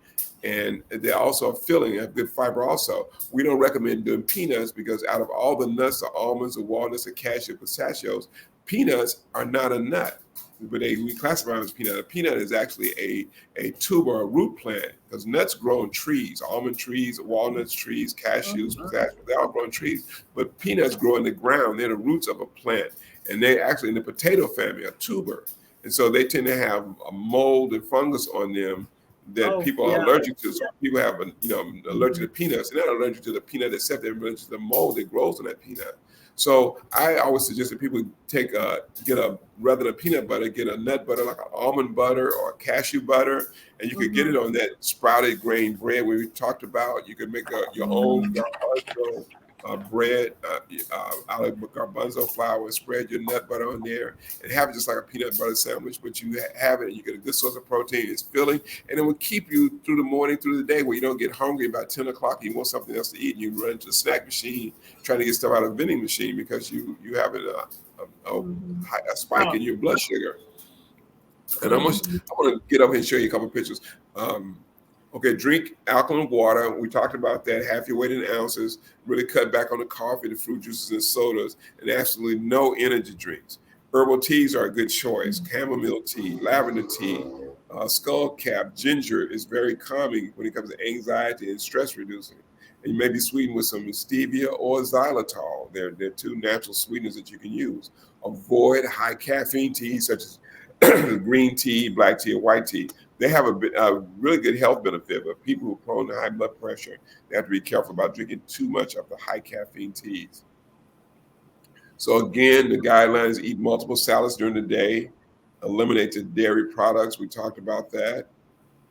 and they're also filling, have good fiber. Also, we don't recommend doing peanuts because out of all the nuts, the almonds, the walnuts, the cashew, pistachios, peanuts are not a nut, but we classify them as peanut. A peanut is actually a tuber or a root plant because nuts grow in trees, almond trees, walnuts trees, cashews, Mm-hmm. pistachios, they all grow in trees. But peanuts grow in the ground. They're the roots of a plant. And they actually in the potato family, a tuber. And so they tend to have a mold and fungus on them that Oh people are yeah. allergic to. So people have allergic Mm-hmm. to peanuts. They're not allergic to the peanut itself, they're allergic to the mold that grows on that peanut. So I always suggest that people get a rather than peanut butter, get a nut butter like an almond butter or cashew butter, and you could get Mm-hmm. it on that sprouted grain bread we talked about. You could make your own Mm-hmm. garbanzo bread out of garbanzo flour, and spread your nut butter on there, and have it just like a peanut butter sandwich. But you have it, and you get a good source of protein. It's filling, and it will keep you through the morning, through the day, where you don't get hungry about 10 o'clock. You want something else to eat, and you run to the snack machine trying to get stuff out of the vending machine because you have Mm-hmm. a spike Oh. in your blood sugar. And Mm-hmm. I want to get up here and show you a couple of pictures. Um, okay, drink alkaline water. We talked about that. Half your weight in ounces. Really cut back on the coffee, the fruit juices, and sodas, and absolutely no energy drinks. Herbal teas are a good choice. Chamomile tea, lavender tea, skull cap, ginger is very calming when it comes to anxiety and stress reducing. And you may be sweetened with some stevia or xylitol. They're two natural sweeteners that you can use. Avoid high caffeine teas such as green tea, black tea, or white tea. They have a really good health benefit, but people who are prone to high blood pressure, they have to be careful about drinking too much of the high caffeine teas. So again, the guidelines: eat multiple salads during the day, eliminate the dairy products. We talked about that.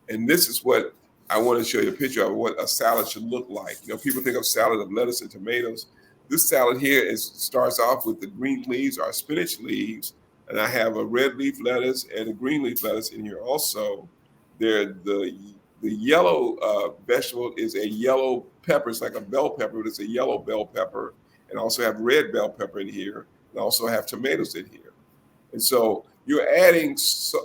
And this is what I want to show you a picture of what a salad should look like. People think of salad of lettuce and tomatoes. This salad here starts off with the green leaves or spinach leaves, and I have a red leaf lettuce and a green leaf lettuce in here also. The yellow vegetable is a yellow pepper. It's like a bell pepper, but it's a yellow bell pepper. And I also have red bell pepper in here. And I also have tomatoes in here. And so you're adding,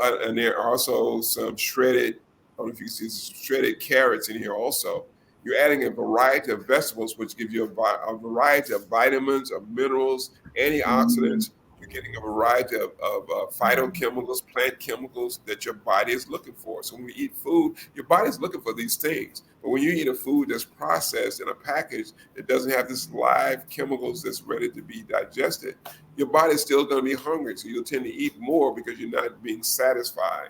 and there are also some shredded, I don't know if you can see some shredded carrots in here also. You're adding a variety of vegetables, which give you a variety of vitamins, of minerals, Mhm. antioxidants. You're getting a variety of phytochemicals, plant chemicals that your body is looking for. So when you eat food, your body's looking for these things. But when you eat a food that's processed in a package that doesn't have this live chemicals that's ready to be digested, your body's still going to be hungry. So you'll tend to eat more because you're not being satisfied.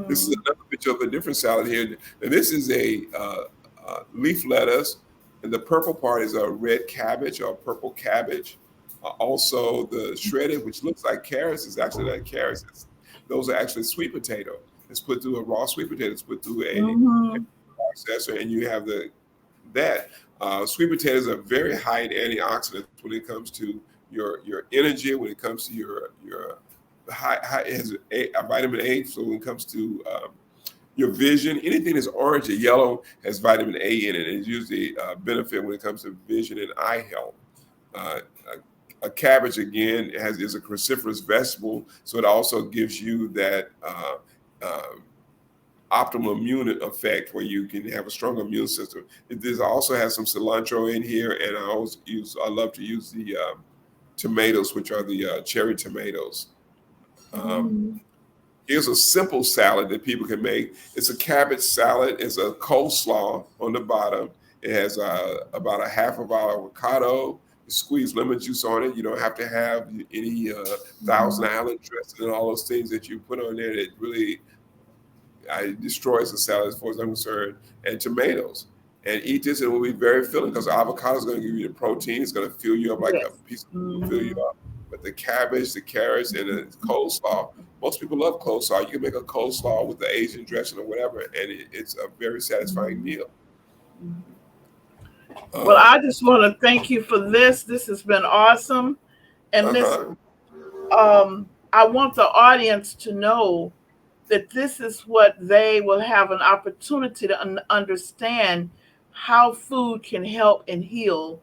This is Mhm. another picture of a different salad here. And this is a leaf lettuce. And the purple part is a red cabbage or purple cabbage. Also, the shredded, which looks like carrots, is actually not carrots. Those are actually sweet potato. It's put through a raw sweet potato. It's put through a Mhm. processor, and you have that. Sweet potatoes are very high in antioxidants when it comes to your energy, when it comes to your high, it has a vitamin A. So when it comes to your vision, anything that's orange or yellow has vitamin A in it. And it's usually a benefit when it comes to vision and eye health. Uh, a cabbage again is a cruciferous vegetable, so it also gives you that uh, optimal immune effect where you can have a strong immune system. This also has some cilantro in here, and I love to use the tomatoes, which are the cherry tomatoes. Um, Mhm. Here's a simple salad that people can make. It's a cabbage salad. It's a coleslaw on the bottom. It has about a half of our avocado. You squeeze lemon juice on it. You don't have to have any Thousand Mhm. Island dressing and all those things that you put on there that really destroys the salad as far as I'm concerned, and tomatoes. And eat this, and it will be very filling because avocado is going to give you the protein. It's going to fill you up like a Yes. piece of food, will fill you Mhm. up. But the cabbage, the carrots, and the coleslaw, most people love coleslaw. You can make a coleslaw with the Asian dressing or whatever, and it's a very satisfying Mhm. meal. Mhm. Well, Um, I just want to thank you for this. This has been awesome. And listen, uh-huh. I want the audience to know that this is what they will have an opportunity to understand how food can help and heal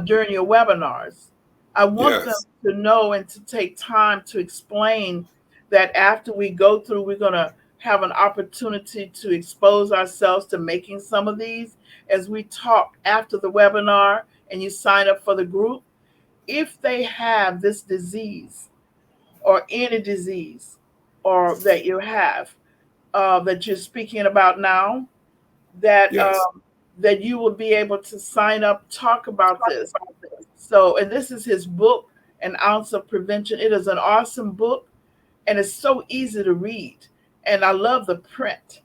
during your webinars. I want them Yes. to know and to take time to explain that after we go through, we're going to have an opportunity to expose ourselves to making some of these as we talk after the webinar and you sign up for the group. If they have this disease or any disease or that you have that you're speaking about now, that Yes. that you will be able to sign up, talk about this. So, and this is his book, An Ounce of Prevention. It is an awesome book, and it's so easy to read. And I love the print.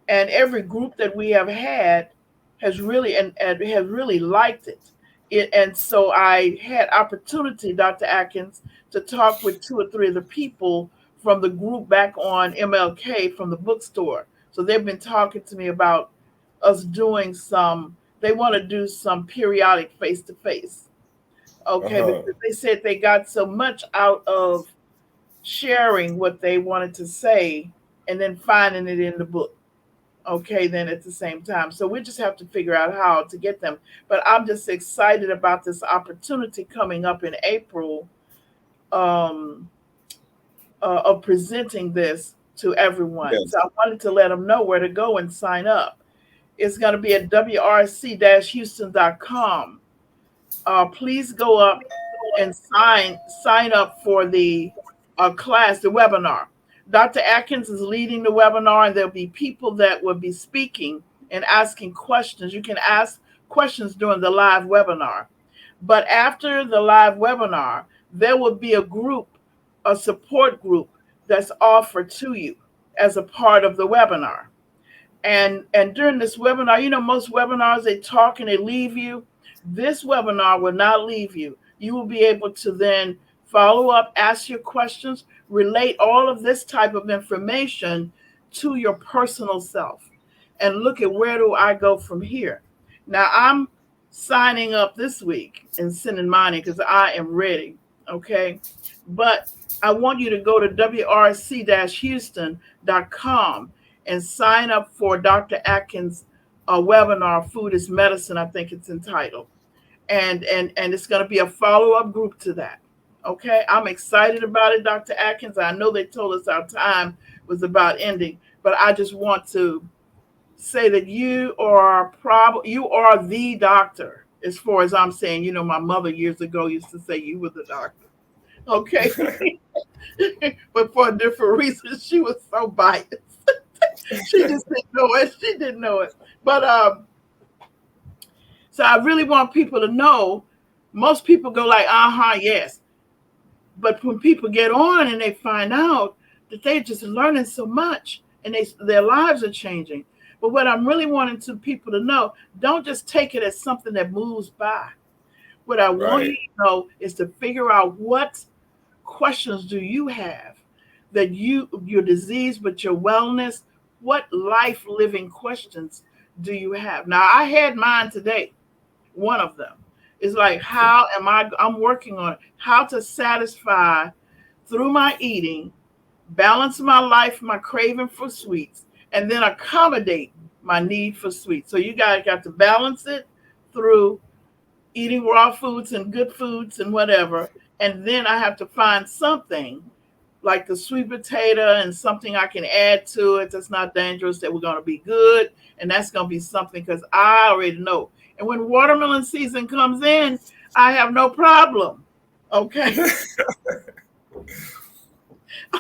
And every group that we have had has really and has really liked it. And so I had opportunity, Dr. Atkins, to talk with two or three of the people from the group back on MLK from the bookstore. So they've been talking to me about us doing some. They want to do some periodic face to face. Okay, Uh-huh. because they said they got so much out of sharing what they wanted to say and then finding it in the book. Okay, then at the same time. So we just have to figure out how to get them. But I'm just excited about this opportunity coming up in April um, of presenting this to everyone. So Yes. I wanted to let them know where to go and sign up. It's going to be at wrc-houston.com. Please go up and sign up for the class, the webinar. Dr. Atkins is leading the webinar, and there'll be people that will be speaking and asking questions. You can ask questions during the live webinar. But after the live webinar, there will be a group, a support group that's offered to you as a part of the webinar. And during this webinar, you know, most webinars they talk and they leave you. This webinar will not leave you. You will be able to then follow up, ask your questions, relate all of this type of information to your personal self, and look at where do I go from here. Now I'm signing up this week and sending mine in because I am ready. Okay, but I want you to go to wrc-houston.com and sign up for Dr. Atkins' webinar, Food is Medicine, I think it's entitled. And it's going to be a follow-up group to that. Okay, I'm excited about it, Dr. Atkins. I know they told us our time was about ending, but I just want to say that you are the doctor as far as I'm saying. You know, my mother years ago used to say you were the doctor. Okay. But for a different reason, she was so biased. She just didn't know it. She didn't know it. But so I really want people to know. Most people go like, yes. But when people get on and they find out that they're just learning so much and their lives are changing. But what I'm really wanting to people to know, don't just take it as something that moves by. What I want you Right. to know is to figure out what questions do you have that your disease, but your wellness, what life living questions do you have? Now I had mine today. One of them is like, I'm working on it, how to satisfy through my eating, balance my life, my craving for sweets, and then accommodate my need for sweets. So you guys got to balance it through eating raw foods and good foods and whatever. And then I have to find something like the sweet potato and something I can add to it that's not dangerous, that we're going to be good. And that's going to be something because I already know. And when watermelon season comes in, I have no problem. Okay.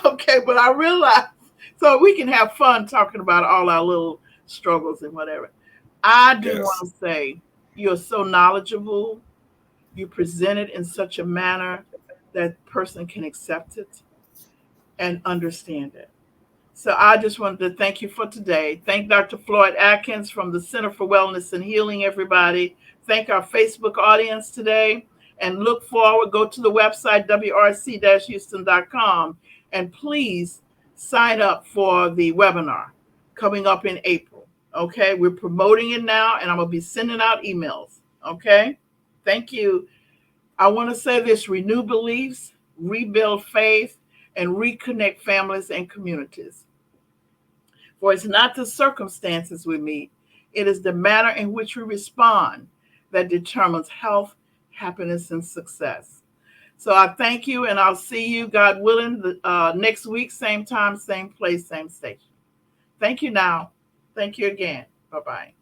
Okay. But I realize, so we can have fun talking about all our little struggles and whatever. I do Yes. want to say you're so knowledgeable. You present it in such a manner that person can accept it and understand it. So I just wanted to thank you for today. Thank Dr. Floyd Atkins from the Center for Wellness and Healing, everybody. Thank our Facebook audience today. And look forward, go to the website, wrc-houston.com, and please sign up for the webinar coming up in April. Okay, we're promoting it now, and I'm going to be sending out emails. Okay, thank you. I want to say this: renew beliefs, rebuild faith, and reconnect families and communities. For it's not the circumstances we meet, it is the manner in which we respond that determines health, happiness, and success. So I thank you, and I'll see you, God willing, next week, same time, same place, same station. Thank you now. Thank you again. Bye bye.